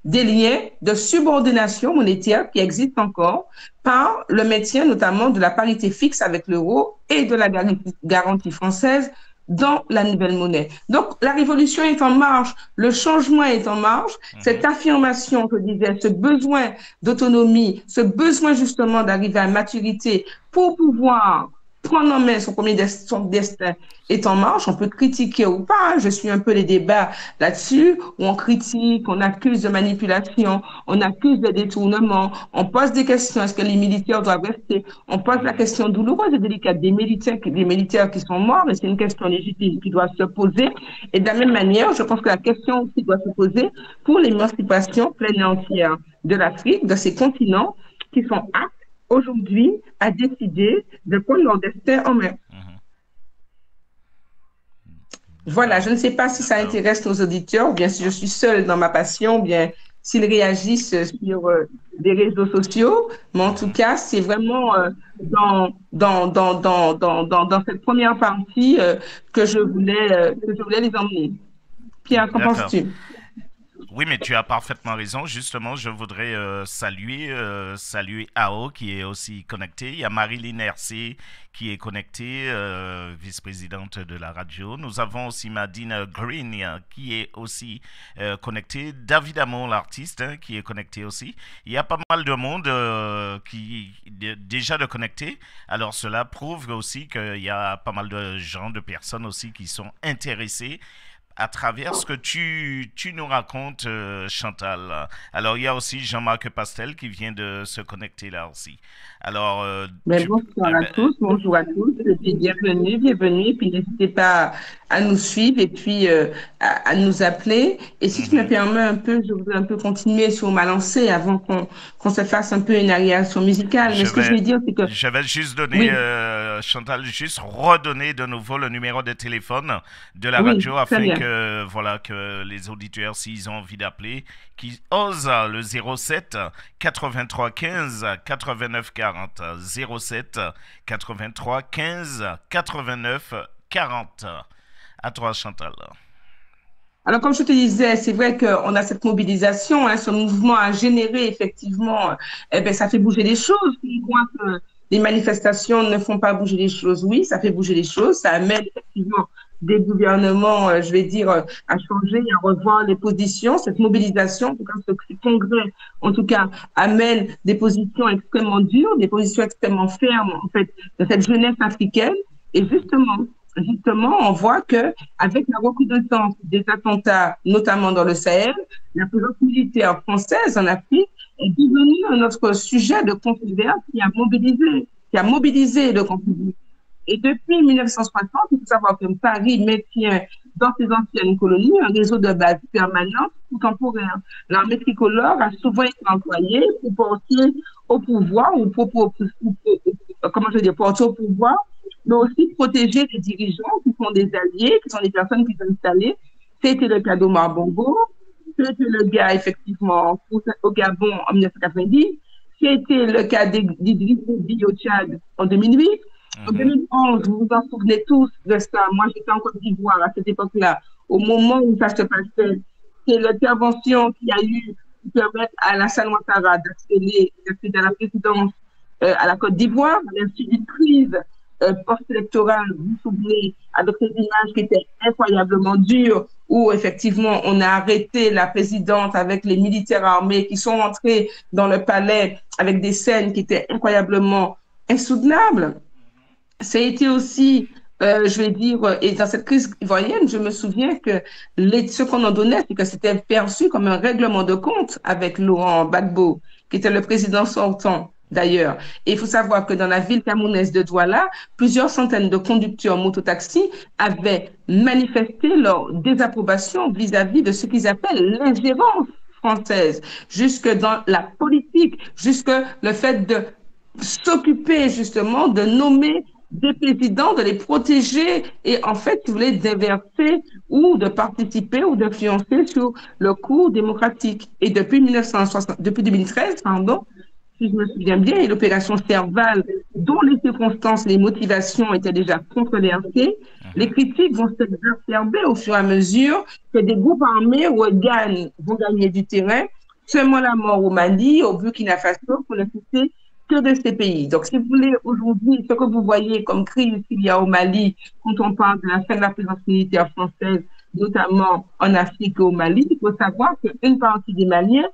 des liens de subordination monétaire qui existent encore par le maintien notamment de la parité fixe avec l'euro et de la garantie française dans la nouvelle monnaie. Donc, la révolution est en marche, le changement est en marche, cette affirmation, je disais, ce besoin d'autonomie, ce besoin justement d'arriver à maturité pour pouvoir prendre en main son destin est en marche. On peut critiquer ou pas, hein. Je suis un peu les débats là-dessus, où on critique, on accuse de manipulation, on accuse de détournement, on pose des questions. Est-ce que les militaires doivent rester? On pose la question douloureuse et délicate des militaires qui sont morts, et c'est une question légitime qui doit se poser. Et de la même manière, je pense que la question aussi doit se poser pour l'émancipation pleine et entière de l'Afrique, de ces continents qui sont aptes aujourd'hui à décider de prendre leur destin en main. Voilà, je ne sais pas si ça intéresse nos auditeurs ou bien si je suis seule dans ma passion ou bien s'ils réagissent sur des réseaux sociaux. Mais en tout cas, c'est vraiment dans cette première partie que je voulais les emmener. Pierre, qu'en penses-tu? Oui, mais tu as parfaitement raison. Justement, je voudrais saluer AO qui est aussi connecté. Il y a Marilyn RC qui est connectée, vice-présidente de la radio. Nous avons aussi Madine Green qui est aussi connectée. David Amon, l'artiste, hein, qui est connecté aussi. Il y a pas mal de monde déjà de connectés. Alors, cela prouve aussi qu'il y a pas mal de gens, de personnes aussi qui sont intéressés à travers ce que tu nous racontes, Chantal. Alors, il y a aussi Jean-Marc Pastel qui vient de se connecter là aussi. Alors, bonsoir à tous, bonjour à tous, et puis bienvenue, et puis n'hésitez pas à nous suivre et puis à nous appeler. Et si tu me permets un peu, je voudrais un peu continuer sur ma lancée avant qu'on se fasse un peu une aération musicale. Mais ce que je veux dire, c'est que... Je vais juste donner, Chantal, juste redonner de nouveau le numéro de téléphone de la radio afin que, voilà, que les auditeurs, s'ils ont envie d'appeler, qui osent le 07 83 15 89 40. 07 83 15 89 40. À toi, Chantal. Alors, comme je te disais, c'est vrai qu'on a cette mobilisation, hein, ce mouvement a généré effectivement, ça fait bouger les choses. On croit que les manifestations ne font pas bouger les choses. Oui, ça fait bouger les choses. Ça amène effectivement des gouvernements, je vais dire, à changer, à revoir les positions. Cette mobilisation, en tout cas, ce congrès, en tout cas, amène des positions extrêmement dures, des positions extrêmement fermes, en fait, de cette jeunesse africaine. Et justement, on voit que avec la recrudescence des attentats, notamment dans le Sahel, la présence militaire française en Afrique est devenue un autre sujet de controverse qui a mobilisé le grand public. Et depuis 1960, il faut savoir que Paris maintient dans ses anciennes colonies un réseau de bases permanentes contemporaines. L'armée tricolore a souvent été employée pour porter au pouvoir porter au pouvoir, mais aussi protéger les dirigeants qui sont des alliés, qui sont des personnes qui sont installées. C'était le cas d'Omar Bongo, c'était le cas effectivement au Gabon en 1990, c'était le cas d'Idriss Déby au Tchad en 2008. En 2011, vous vous en souvenez tous de ça. Moi, j'étais en Côte d'Ivoire à cette époque-là. Au moment où ça se passait, c'est l'intervention qu'il y a eu qui permet à Alassane Ouattara d'accéder à la présidence à la Côte d'Ivoire, à la suite d'une crise post-électorale, vous vous souvenez, avec ces images qui étaient incroyablement dures, où effectivement on a arrêté la présidente avec les militaires armés qui sont entrés dans le palais avec des scènes qui étaient incroyablement insoutenables. Ça a été aussi, je vais dire, et dans cette crise ivoirienne, je me souviens que ce qu'on en donnait, c'est que c'était perçu comme un règlement de compte avec Laurent Gbagbo, qui était le président sortant d'ailleurs. Et il faut savoir que dans la ville camerounaise de Douala, plusieurs centaines de conducteurs mototaxis avaient manifesté leur désapprobation vis-à-vis de ce qu'ils appellent l'ingérence française, jusque dans la politique, jusque le fait de s'occuper justement de nommer des présidents, de les protéger et en fait, si vous voulez, d'inverser ou de participer ou d'influencer sur le cours démocratique. Et depuis 2013, si je me souviens bien, et l'opération Serval, dont les circonstances et les motivations étaient déjà controversées, les critiques vont s'exacerber au fur et à mesure que des groupes armés vont gagner du terrain, seulement la mort au Mali, au Burkina Faso, pour ne citer que de ces pays. Donc, si vous voulez, aujourd'hui, ce que vous voyez comme crise qu'il y a au Mali, quand on parle de la fin de la présence militaire française, notamment en Afrique et au Mali, il faut savoir qu'une partie des Maliens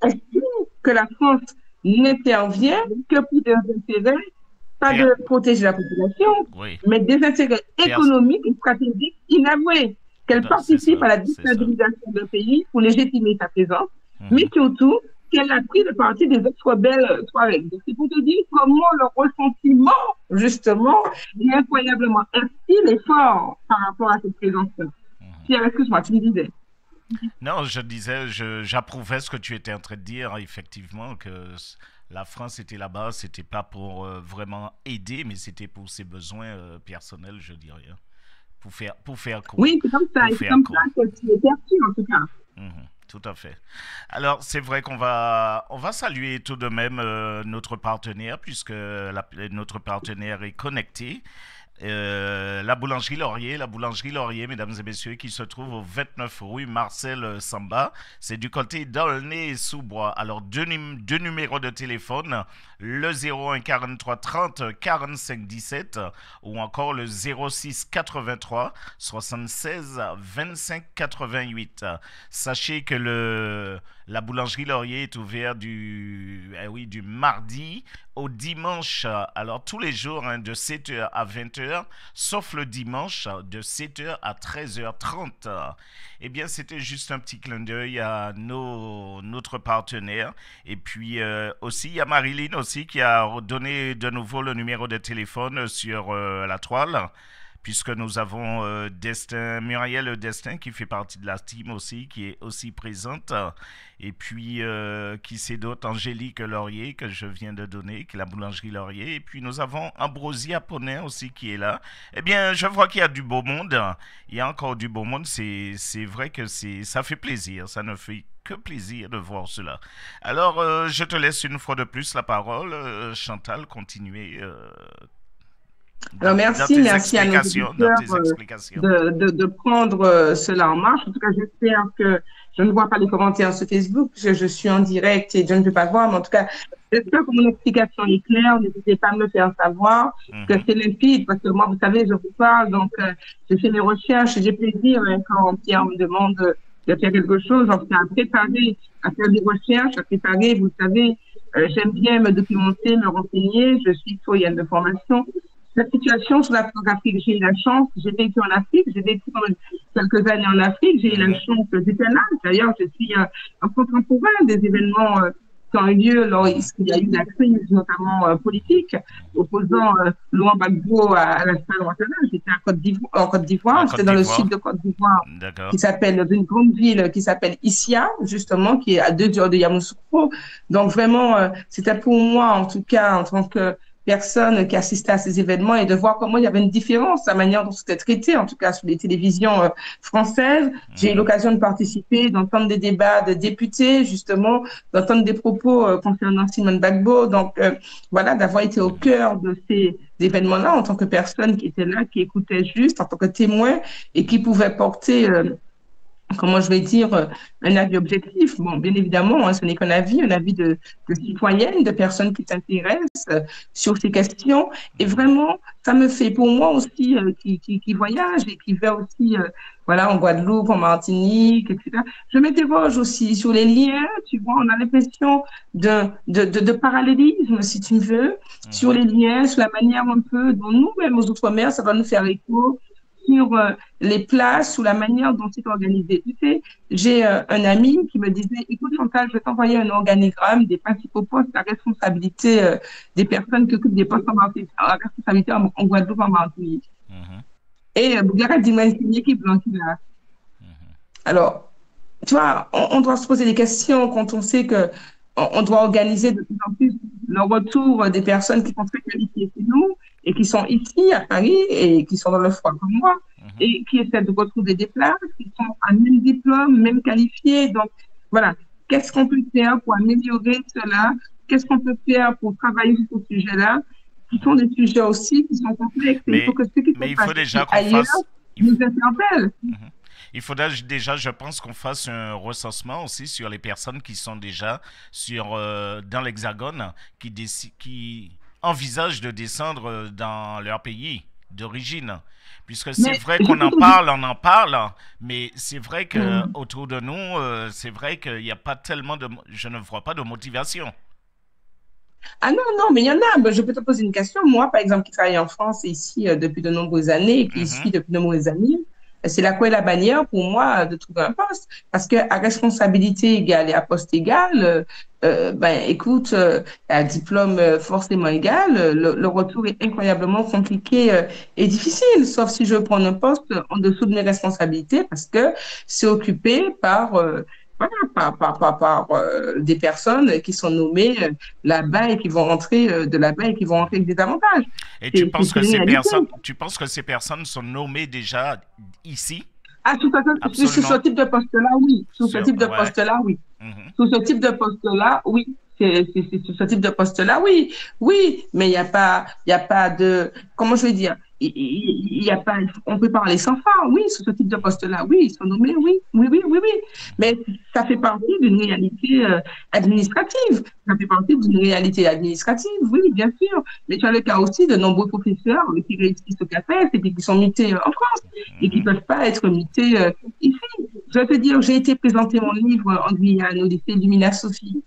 estime que la France n'intervient que pour des intérêts pas de protéger la population, Oui. mais des intérêts économiques et stratégiques inavoués, qu'elle C'est participe ça, à la c'est ça. déstabilisation d'un pays pour légitimer sa présence, Mhm. mais surtout qu'elle a pris le parti des autres rebelles Touaregs. Donc, c'est pour te dire comment leur ressentiment, justement, est incroyablement intime et fort par rapport à cette présence-là. Pierre, excuse-moi, tu me disais. Non, je disais, j'approuvais ce que tu étais en train de dire, effectivement, que la France était là-bas, c'était pas pour vraiment aider, mais c'était pour ses besoins personnels, je dirais, hein. Pour faire court. Oui, c'est comme ça, Pour et c'est faire comme court. ça que tu es perçu, en tout cas. Mhm, tout à fait. Alors, c'est vrai qu'on va saluer tout de même notre partenaire, puisque notre partenaire est connecté. La boulangerie Laurier, mesdames et messieurs, qui se trouve au 29 rue Marcel Samba. C'est du côté d'Aulnay-sous-Bois. Alors, deux numéros de téléphone, le 01 43 30 45 17 ou encore le 06 83 76 25 88. Sachez que la boulangerie Laurier est ouverte du mardi au dimanche, alors tous les jours, hein, de 7h à 20h, sauf le dimanche de 7h à 13h30. Eh bien, c'était juste un petit clin d'œil à notre partenaire. Et puis aussi, il y a Marilyn aussi qui a donné de nouveau le numéro de téléphone sur la toile, puisque nous avons Muriel Destin qui fait partie de la team aussi, qui est aussi présente. Et puis, qui c'est d'autre? Angélique Laurier, que je viens de donner, qui est la boulangerie Laurier. Et puis, nous avons Ambrosia Ponin aussi qui est là. Eh bien, je vois qu'il y a du beau monde. Il y a encore du beau monde. C'est vrai que ça fait plaisir. Ça ne fait que plaisir de voir cela. Alors, je te laisse une fois de plus la parole. Chantal, continuez. Alors, merci à nos auditeurs explications. de prendre cela en marche. En tout cas, j'espère que je ne vois pas les commentaires sur Facebook, puisque je suis en direct et je ne peux pas voir, mais en tout cas, j'espère que mon explication est claire. N'hésitez pas à me le faire savoir, que c'est limpide, parce que moi, vous savez, je vous parle, donc je fais mes recherches, j'ai plaisir hein, quand Pierre me demande de faire quelque chose, donc c'est à préparer, à faire des recherches, à préparer, vous savez, j'aime bien me documenter, me renseigner, je suis historienne de formation. La situation sur la Afrique, j'ai eu la chance, j'ai vécu en Afrique, j'ai vécu quelques années en Afrique, j'ai eu la chance d'être là. D'ailleurs, je suis un contemporain des événements qui ont eu lieu lorsqu'il y a eu la crise, notamment politique, opposant Laurent Gbagbo à la salle nationale. J'étais en Côte d'Ivoire, j'étais dans le sud de Côte d'Ivoire, qui s'appelle, dans une grande ville qui s'appelle Issia, justement, qui est à 2 heures de Yamoussoukro. Donc vraiment, c'était pour moi, en tout cas, en tant que personnes qui assistaient à ces événements et de voir comment il y avait une différence, la manière dont c'était traité, en tout cas sur les télévisions françaises. J'ai eu l'occasion de participer, d'entendre des débats de députés, justement, d'entendre des propos concernant Simone Gbagbo. Donc, voilà, d'avoir été au cœur de ces événements-là en tant que personne qui était là, qui écoutait juste, en tant que témoin et qui pouvait porter comment je vais dire, un avis objectif. Bon, bien évidemment, hein, ce n'est qu'un avis de citoyenne, de personnes qui s'intéressent sur ces questions. Et vraiment, ça me fait, pour moi aussi, qui voyage et qui va aussi, voilà, en Guadeloupe, en Martinique, etc. Je m'interroge aussi sur les liens, tu vois, on a l'impression de parallélisme, si tu veux, sur les liens, sur la manière un peu dont nous-mêmes aux Outre-mer, ça va nous faire écho, sur les places, sur la manière dont c'est organisé. Tu sais, j'ai un ami qui me disait, écoute Chantal, je vais t'envoyer un organigramme des principaux postes à responsabilité des personnes qui occupent des postes à responsabilité en Guadeloupe, en Martinique. Et Bougara dit, moi, c'est une équipe qui là. Alors, tu vois, on doit se poser des questions quand on sait que on doit organiser de plus en plus le retour des personnes qui sont très qualifiées chez nous et qui sont ici à Paris et qui sont dans le froid comme moi et qui essaient de retrouver des places, qui sont à même diplôme, même qualifiés. Donc, voilà. Qu'est-ce qu'on peut faire pour améliorer cela? Qu'est-ce qu'on peut faire pour travailler sur ce sujet-là? Ce sont des sujets aussi qui sont complexes. Mais il faut que ceux qui sont ailleurs nous interpellent. Il faudra déjà, je pense, qu'on fasse un recensement aussi sur les personnes qui sont déjà dans l'Hexagone, qui envisagent de descendre dans leur pays d'origine. Puisque c'est vrai qu'on en parle, mais c'est vrai qu'autour de nous, c'est vrai qu'il n'y a pas tellement je ne vois pas de motivation. Ah non, non, mais il y en a. Ben, je peux te poser une question. Moi, par exemple, qui travaille en France et ici depuis de nombreuses années et qui suis depuis de nombreuses années, c'est la quoi et la bannière pour moi de trouver un poste. Parce que à responsabilité égale et à poste égal, ben écoute, à diplôme forcément égal, le retour est incroyablement compliqué et difficile, sauf si je prends un poste en dessous de mes responsabilités parce que c'est occupé par voilà, par des personnes qui sont nommées là-bas et qui vont rentrer de là-bas et qui vont rentrer avec des avantages. Et tu penses que une ces réalité. personnes, tu penses que ces personnes sont nommées déjà ici? Ah, sur ce type de poste-là, oui. Sur ce type de Ouais. poste-là, oui. Mhm. Sur ce type de poste-là, oui. C'est sur ce type de poste-là, oui. Oui, mais il y a pas de, comment je vais dire, il y a pas, on peut parler sans fin, oui, sur ce type de poste-là, oui, ils sont nommés, oui, oui, oui, oui, oui. Mais ça fait partie d'une réalité administrative. Ça fait partie d'une réalité administrative, oui, bien sûr. Mais tu as le cas aussi de nombreux professeurs qui réussissent au CAPES et puis qui sont mutés en France et qui ne peuvent pas être mutés ici. Je vais te dire, j'ai été présenter mon livre en Guyane au lycée Lumina Sophie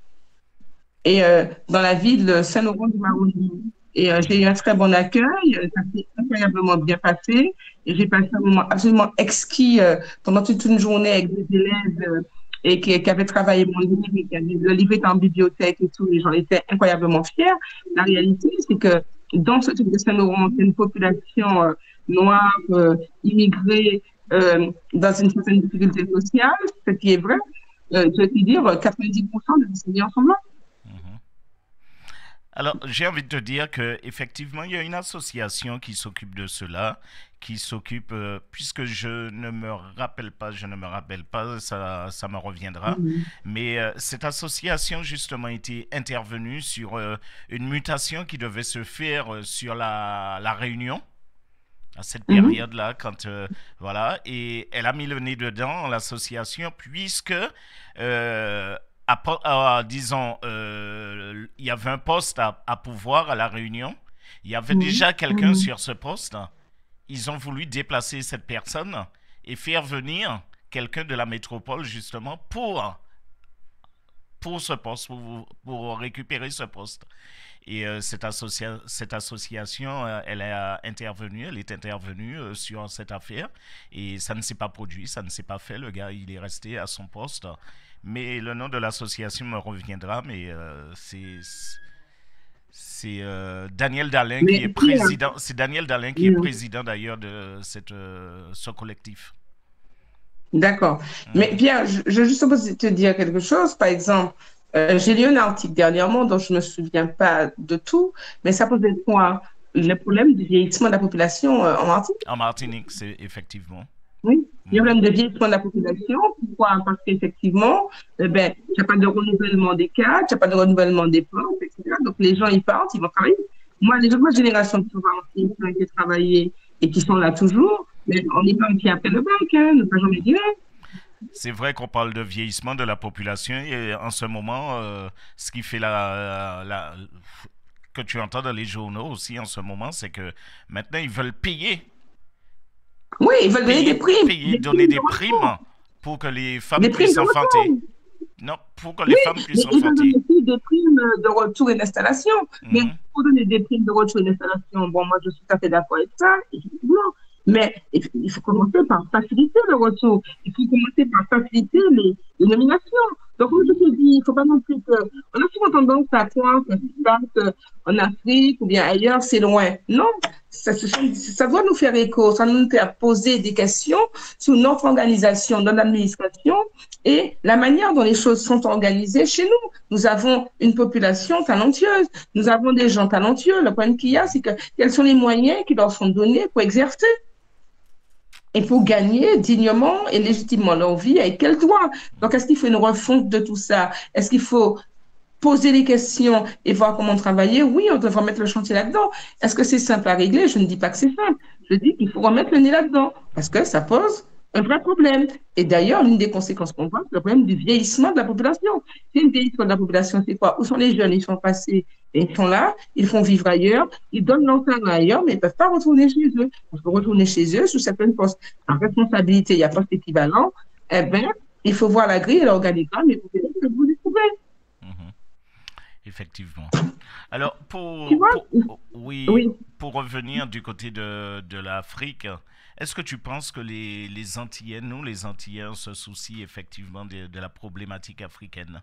et dans la ville de Saint-Laurent-du-Maroni. Et j'ai eu un très bon accueil, ça s'est incroyablement bien passé. Et j'ai passé un moment absolument exquis pendant toute une journée avec des élèves et qui avaient travaillé mon livre. Le livre était en bibliothèque et tout, et j'en étais incroyablement fière. La réalité, c'est que dans ce type de Saint-Laurent, c'est une population noire, immigrée, dans une certaine difficulté sociale, ce qui est vrai. Je vais te dire, 90% des enseignants sont blancs. Alors, j'ai envie de te dire que effectivement, il y a une association qui s'occupe de cela, qui s'occupe, puisque je ne me rappelle pas, ça me reviendra, mais cette association justement était intervenue sur une mutation qui devait se faire sur la Réunion à cette période-là, quand voilà, et elle a mis le nez dedans, l'association, puisque disons, il y avait un poste à pouvoir à La Réunion. Il y avait déjà quelqu'un sur ce poste. Ils ont voulu déplacer cette personne et faire venir quelqu'un de la métropole, justement, pour ce poste, pour récupérer ce poste. Et cette association, elle est intervenue sur cette affaire. Et ça ne s'est pas produit, ça ne s'est pas fait. Le gars, il est resté à son poste. Mais le nom de l'association me reviendra, mais c'est Daniel Dalin qui est président. C'est Daniel Dalin qui est président d'ailleurs de ce collectif. D'accord. Mais bien, je veux juste te dire quelque chose. Par exemple, j'ai lu un article dernièrement dont je ne me souviens pas de tout, mais ça posait quoi? Le problème du vieillissement de la population en Martinique. En Martinique, c'est effectivement. Oui, il y a un problème de vieillissement de la population. Pourquoi? Parce qu'effectivement, il n'y a pas de renouvellement des cadres, il n'y a pas de renouvellement des plantes, etc. Donc, les gens, ils partent, ils vont travailler. Moi, les autres générations qui sont parties, qui ont été travaillées et qui sont là toujours, mais on n'est pas qui après le bac, hein, ne pas jamais dire. C'est vrai qu'on parle de vieillissement de la population et en ce moment, ce qui fait que tu entends dans les journaux aussi en ce moment, c'est que maintenant, ils veulent payer. Oui, ils veulent donner des primes. Donner des primes pour que les femmes puissent enfanter. Non, pour que les femmes puissent enfanter. Ils veulent donner des primes de retour et d'installation. Mais pour donner des primes de retour et d'installation, bon, moi, je suis tout à fait d'accord avec ça, effectivement. Mais il faut commencer par faciliter le retour. Il faut commencer par faciliter les nominations. Donc, moi, je te dis, il ne faut pas non plus que... On a souvent tendance à croire que ce qui se passe en Afrique ou bien ailleurs, c'est loin. Non, ça doit nous faire écho, ça doit nous faire poser des questions sur notre organisation dans l'administration et la manière dont les choses sont organisées chez nous. Nous avons une population talentueuse, nous avons des gens talentueux. Le problème qu'il y a, c'est que quels sont les moyens qui leur sont donnés pour exercer et pour gagner dignement et légitimement leur vie avec quel droit. Donc, est-ce qu'il faut une refonte de tout ça? Est-ce qu'il faut poser les questions et voir comment travailler? Oui, on devrait mettre le chantier là-dedans. Est-ce que c'est simple à régler? Je ne dis pas que c'est simple. Je dis qu'il faut remettre le nez là-dedans parce que ça pose un vrai problème. Et d'ailleurs, l'une des conséquences qu'on voit, c'est le problème du vieillissement de la population. C'est le vieillissement de la population, c'est quoi? Où sont les jeunes? Ils sont passés, et ils sont là, ils font vivre ailleurs, ils donnent leur temps ailleurs, mais ils ne peuvent pas retourner chez eux. On peut retourner chez eux sous certaines postes. En responsabilité, il n'y a pas d'équivalent. Eh bien, il faut voir la grille et l'organigramme et vous verrez que vous les trouvez. Effectivement. Alors, Tu vois? oui, Oui. pour revenir du côté de l'Afrique, est-ce que tu penses que les Antillais, nous, les Antillais, on se soucient effectivement de la problématique africaine?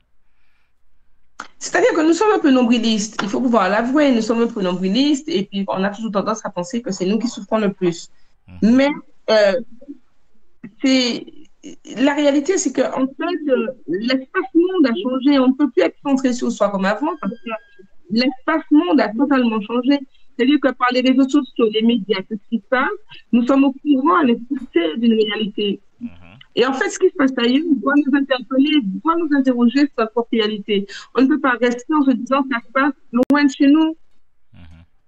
C'est-à-dire que nous sommes un peu nombrilistes. Il faut pouvoir l'avouer, nous sommes un peu nombrilistes et puis on a toujours tendance à penser que c'est nous qui souffrons le plus. Mhm. Mais euh, c'est la réalité, c'est qu'en fait, l'espace-monde a changé. On ne peut plus être centré sur soi comme avant parce que l'espace-monde a totalement changé. C'est-à-dire que par les réseaux sociaux, les médias, tout ce qui se passe, nous sommes au courant à l'instant d'une réalité. Mhm. Et en fait, ce qui se passe ailleurs doit nous interpeller, doit nous interroger sur notre propre réalité. On ne peut pas rester en se disant que ça se passe loin de chez nous. Mhm.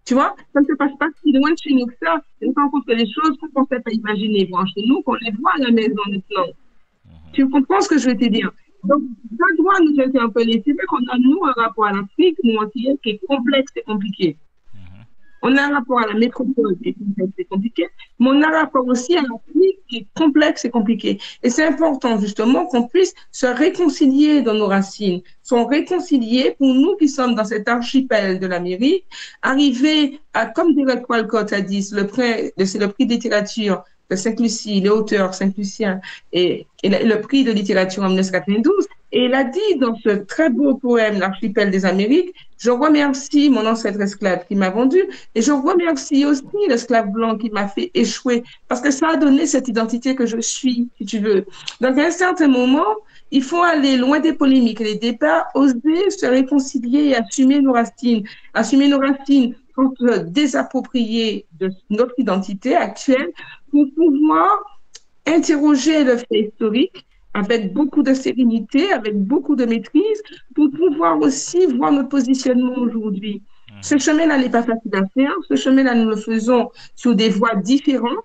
Tu vois, ça ne se passe pas si loin de chez nous que ça. Et quand on fait les choses qu'on ne pensait pas imaginer voir chez nous, qu'on les voit à la maison maintenant. Tu comprends ce que je veux te dire? Donc, ça doit nous interpeller. C'est vrai qu'on a, nous, un rapport à l'Afrique, nous, Antillais, qui est complexe et compliqué. On a un rapport à la métropole qui est complexe et compliqué, mais on a un rapport aussi à l'Afrique qui est complexe et compliqué. Et c'est important, justement, qu'on puisse se réconcilier dans nos racines, se réconcilier pour nous qui sommes dans cet archipel de l'Amérique, arriver à, comme dirait Walcott a dit, c'est le prix de littérature de Saint-Lucie, les auteurs Saint-Lucien et le prix de littérature en 1992. Et il a dit dans ce très beau poème, L'archipel des Amériques, je remercie mon ancêtre esclave qui m'a vendu et je remercie aussi l'esclave blanc qui m'a fait échouer parce que ça a donné cette identité que je suis, si tu veux. Donc, à un certain moment, il faut aller loin des polémiques et des débats, oser se réconcilier et assumer nos racines contre désapproprier de notre identité actuelle pour pouvoir interroger le fait historique avec beaucoup de sérénité, avec beaucoup de maîtrise, pour pouvoir aussi voir notre positionnement aujourd'hui. Ce chemin-là n'est pas facile à faire. Ce chemin-là, nous le faisons sur des voies différentes.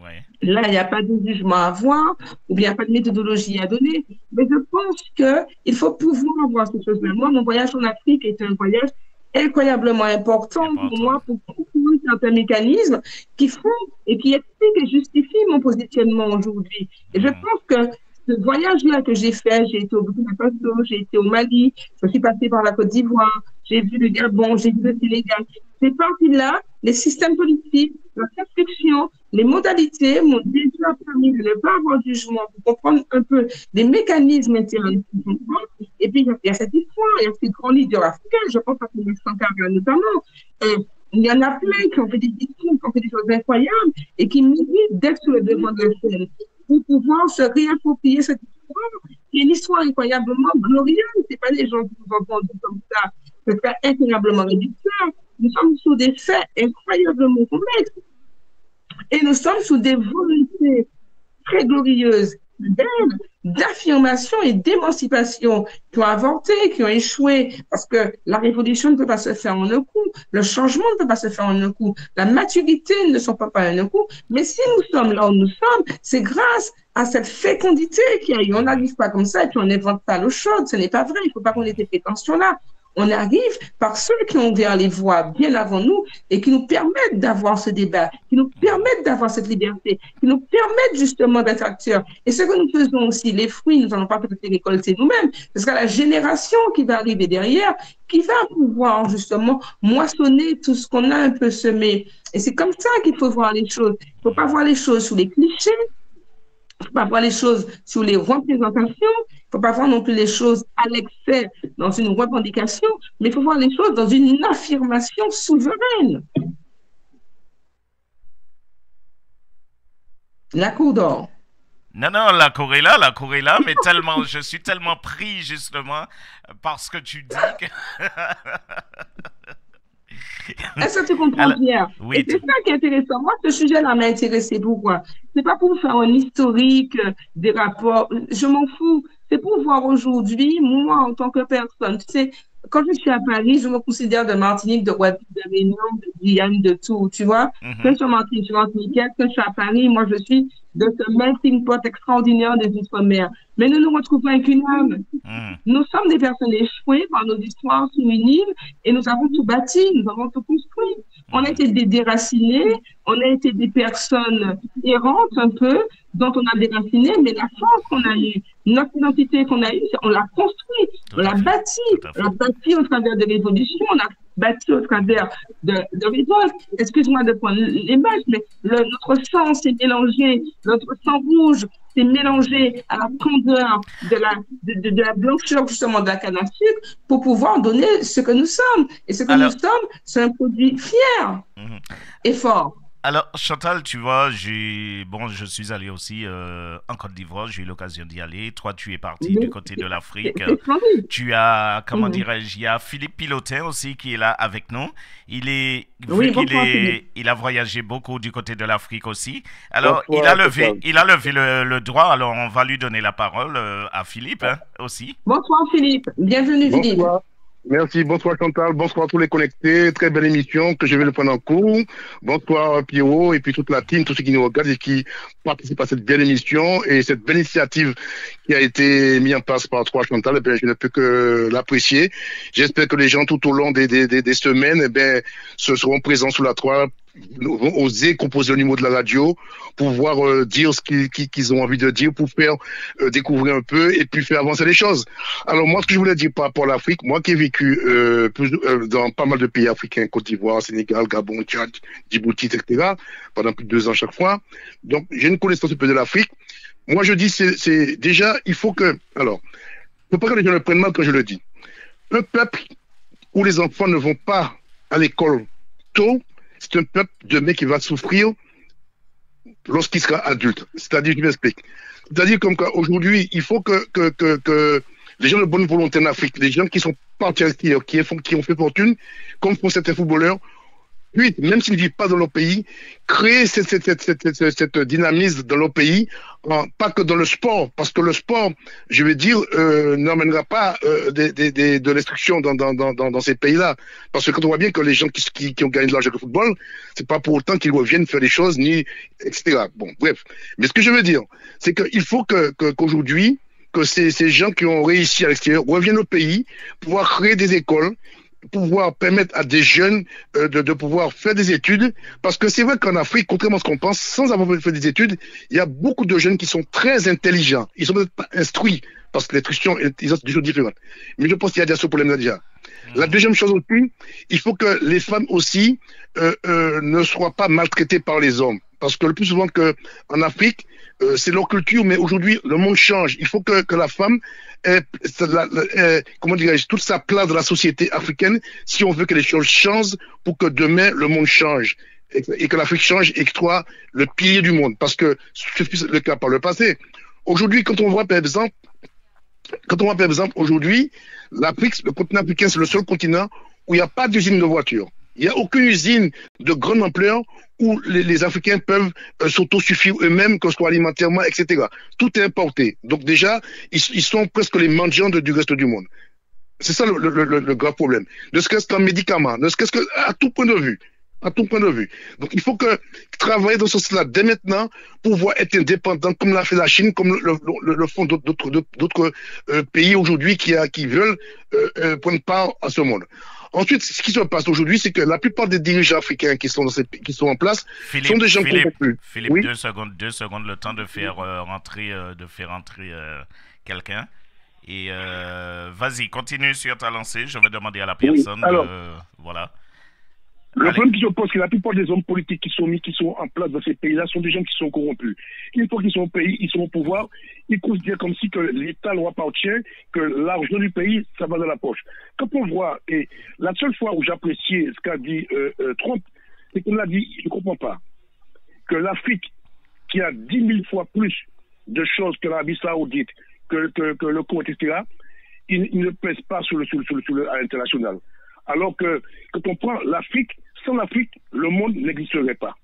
Ouais. Là, il n'y a pas de jugement à avoir, ou bien pas de méthodologie à donner. Mais je pense qu'il faut pouvoir voir ces choses-là. Moi, mon voyage en Afrique est un voyage incroyablement important pour moi, pour comprendre certains mécanismes qui font et qui expliquent et justifient mon positionnement aujourd'hui. Et je pense que ce voyage-là que j'ai fait, j'ai été au Burkina Faso, j'ai été au Mali, je suis passée par la Côte d'Ivoire, j'ai vu le Gabon, j'ai vu le Sénégal. Ces parties-là, les systèmes politiques, la prescription, les modalités m'ont déjà permis de ne pas avoir de jugement, de comprendre un peu les mécanismes internes. Et puis, il y a cette histoire, il y a ces grands leaders africains, je pense à Thomas Sankara notamment. Il y en a plein qui ont fait des discours, qui ont fait des choses incroyables et qui méritent d'être sur le devant de la scène pour pouvoir se réapproprier cette histoire, qui est une histoire incroyablement glorieuse. Ce pas des gens qui nous ont vendus comme ça, ce serait incroyablement réducteur. Nous sommes sur des faits incroyablement complexes. Et nous sommes sous des volontés très glorieuses, belles, d'affirmation et d'émancipation qui ont avorté, qui ont échoué, parce que la révolution ne peut pas se faire en un coup, le changement ne peut pas se faire en un coup, la maturité ne se fait pas en un coup, mais si nous sommes là où nous sommes, c'est grâce à cette fécondité qu'il y a eu. On n'arrive pas comme ça et puis on n'invente pas l'eau chaude, ce n'est pas vrai, il ne faut pas qu'on ait ces prétentions-là. On arrive par ceux qui ont ouvert les voies bien avant nous et qui nous permettent d'avoir ce débat, qui nous permettent d'avoir cette liberté, qui nous permettent justement d'être acteurs. Et ce que nous faisons aussi, les fruits, nous n'allons pas peut-être les récolter nous-mêmes, ce sera la génération qui va arriver derrière, qui va pouvoir justement moissonner tout ce qu'on a un peu semé. Et c'est comme ça qu'il faut voir les choses. Il ne faut pas voir les choses sous les clichés, il ne faut pas voir les choses sur les représentations, il ne faut pas voir non plus les choses à l'excès dans une revendication, mais il faut voir les choses dans une affirmation souveraine. La cour d'or. Non, non, la cour est là, mais tellement, je suis tellement pris justement parce que tu dis que... Est-ce que tu comprends bien? Oui. Et c'est ça qui est intéressant. Moi, ce sujet-là m'a intéressé. Pourquoi? C'est pas pour faire un historique des rapports. Je m'en fous. C'est pour voir aujourd'hui, moi, en tant que personne. Tu sais, quand je suis à Paris, je me considère de Martinique, de Guadeloupe, de Réunion, de Guyane, de tout, tu vois. Quand je suis en Martinique, je suis martiniquaise. Quand je suis à Paris, moi, je suis de ce melting pot extraordinaire des Outre-mer. Mais nous nous retrouvons avec une âme. Nous sommes des personnes échouées par nos histoires féminines et nous avons tout bâti, nous avons tout construit. On a été des déracinés, on a été des personnes errantes un peu, dont on a déraciné, mais la force qu'on a eue, notre identité qu'on a eue, on l'a construit, on l'a bâti. On l'a bâti au travers de l'évolution, on l'a bâti au travers de révoltes. Excuse-moi de prendre l'image, mais notre sang s'est mélangé, notre sang rouge s'est mélangé à la candeur de la blancheur justement de la canne à sucre pour pouvoir donner ce que nous sommes. Et ce que nous sommes, c'est un produit fier et fort. Alors, Chantal, tu vois, je suis allé aussi en Côte d'Ivoire, j'ai eu l'occasion d'y aller. Toi, tu es parti du côté de l'Afrique. Tu as, comment dirais-je, il y a Philippe Pilotin aussi qui est là avec nous. Il a voyagé beaucoup du côté de l'Afrique aussi. Alors, il a levé le doigt. Alors, on va lui donner la parole à Philippe aussi. Bonsoir Philippe, bienvenue Philippe. Bonsoir. Merci, bonsoir Chantal, bonsoir à tous les connectés, très belle émission que je vais le prendre en cours. Bonsoir Pierrot et puis toute la team, tous ceux qui nous regardent et qui participent à cette belle émission et cette belle initiative qui a été mise en place par toi Chantal, je ne peux que l'apprécier. J'espère que les gens tout au long des semaines, se seront présents sous la toile, vont oser composer au niveau de la radio, pour pouvoir dire ce qu'ils ont envie de dire, pour faire découvrir un peu et puis faire avancer les choses. Alors moi, ce que je voulais dire par rapport à l'Afrique, moi qui ai vécu dans pas mal de pays africains, Côte d'Ivoire, Sénégal, Gabon, Tchad, Djibouti, etc., pendant plus de 2 ans chaque fois, donc j'ai une connaissance un peu de l'Afrique. Moi je dis, c'est déjà, il faut que, alors, il ne faut pas que les gens le prennent mal quand je le dis. Un peuple où les enfants ne vont pas à l'école tôt, c'est un peuple demain qui va souffrir lorsqu'il sera adulte. C'est-à-dire, je m'explique. C'est-à-dire comme qu'aujourd'hui, il faut que les gens de bonne volonté en Afrique, les gens qui sont partis qui ont fait fortune, comme font certains footballeurs, puis, même s'ils ne vivent pas dans leur pays, créer cette dynamisme dans leur pays, pas que dans le sport, parce que le sport, je veux dire, n'emmènera pas de l'instruction dans ces pays-là. Parce que quand on voit bien que les gens qui ont gagné de l'argent avec le football, c'est pas pour autant qu'ils reviennent faire des choses, etc. Bon, bref. Mais ce que je veux dire, c'est qu'il faut qu'aujourd'hui, que ces gens qui ont réussi à l'extérieur reviennent au pays, pouvoir créer des écoles, pouvoir permettre à des jeunes de pouvoir faire des études, parce que c'est vrai qu'en Afrique, contrairement à ce qu'on pense, sans avoir fait des études, il y a beaucoup de jeunes qui sont très intelligents. Ils sont peut-être pas instruits, parce que l'instruction, ils ont des choses différentes. Mais je pense qu'il y a déjà ce problème-là déjà. La deuxième chose aussi, il faut que les femmes aussi ne soient pas maltraitées par les hommes. Parce que le plus souvent en Afrique, c'est leur culture, mais aujourd'hui, le monde change. Il faut que la femme comment dirais-je, toute sa place dans la société africaine, si on veut que les choses changent pour que demain, le monde change. Et que l'Afrique change et que soit le pilier du monde. Parce que ce fut le cas par le passé. Aujourd'hui, quand on voit par exemple, aujourd'hui, l'Afrique, le continent africain, c'est le seul continent où il n'y a pas d'usine de voitures. Il n'y a aucune usine de grande ampleur où les Africains peuvent s'autosuffire eux-mêmes, que ce soit alimentairement, etc. Tout est importé. Donc déjà, ils sont presque les mendiants du reste du monde. C'est ça le grave problème. Ne serait-ce qu'en médicaments, ne serait-ce qu'à tout point de vue. À tout point de vue. Donc il faut travailler dans ce sens-là dès maintenant pour pouvoir être indépendant, comme l'a fait la Chine, comme le font d'autres pays aujourd'hui qui veulent prendre part à ce monde. Ensuite, ce qui se passe aujourd'hui, c'est que la plupart des dirigeants africains qui sont en place sont des gens corrompus. Philippe, oui? 2 secondes, le temps de faire rentrer quelqu'un. Et vas-y, continue sur ta lancée. Je vais demander à la personne. Oui, alors, voilà. Le problème qui se pose, c'est que la plupart des hommes politiques qui sont en place dans ces pays-là sont des gens qui sont corrompus. Une fois qu'ils sont au pays, ils sont au pouvoir, ils considèrent comme si que l'État leur appartient, que l'argent du pays, ça va dans la poche. Quand on voit, et la seule fois où j'appréciais ce qu'a dit Trump, c'est qu'on a dit, je ne comprends pas, que l'Afrique, qui a 10 000 fois plus de choses que l'Arabie Saoudite, que le Koweït, etc., il ne pèse pas à l'international. Alors que quand on prend l'Afrique, sans l'Afrique, le monde n'existerait pas.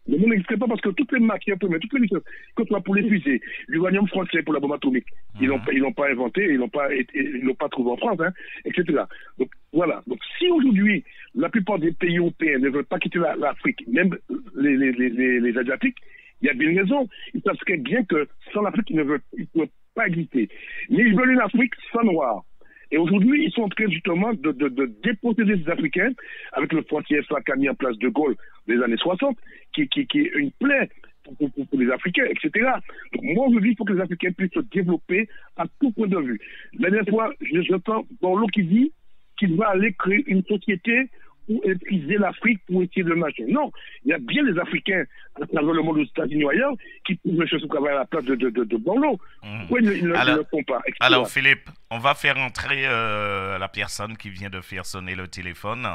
Le monde n'existerait pas parce que toutes les matières premières, toutes les choses, quand on va pour les fusées, l'uranium français pour la bombe atomique, ils l'ont pas inventé, ils l'ont pas trouvé en France, etc. Donc voilà. Donc si aujourd'hui la plupart des pays européens ne veulent pas quitter l'Afrique, même les Asiatiques, il y a bien une raison. Ils savent très bien que sans l'Afrique, ils ne peuvent pas exister. Mais ils veulent une Afrique sans noir. Et aujourd'hui, ils sont en train justement de déposséder ces Africains avec le franc CFA qu'a mis en place De Gaulle dans les années 60, qui est une plaie pour les Africains, etc. Donc moi, aujourd'hui, il faut que les Africains puissent se développer à tout point de vue. La dernière fois, j'entends Borloo qui dit qu'il va aller créer une société pour épuiser l'Afrique, pour essayer de marcher. Non, il y a bien les Africains à travers le monde aux États-Unis ou ailleurs qui pourraient chercher travail à la place de Borloo. Pourquoi ils ne le font pas? Alors Philippe, on va faire entrer la personne qui vient de faire sonner le téléphone.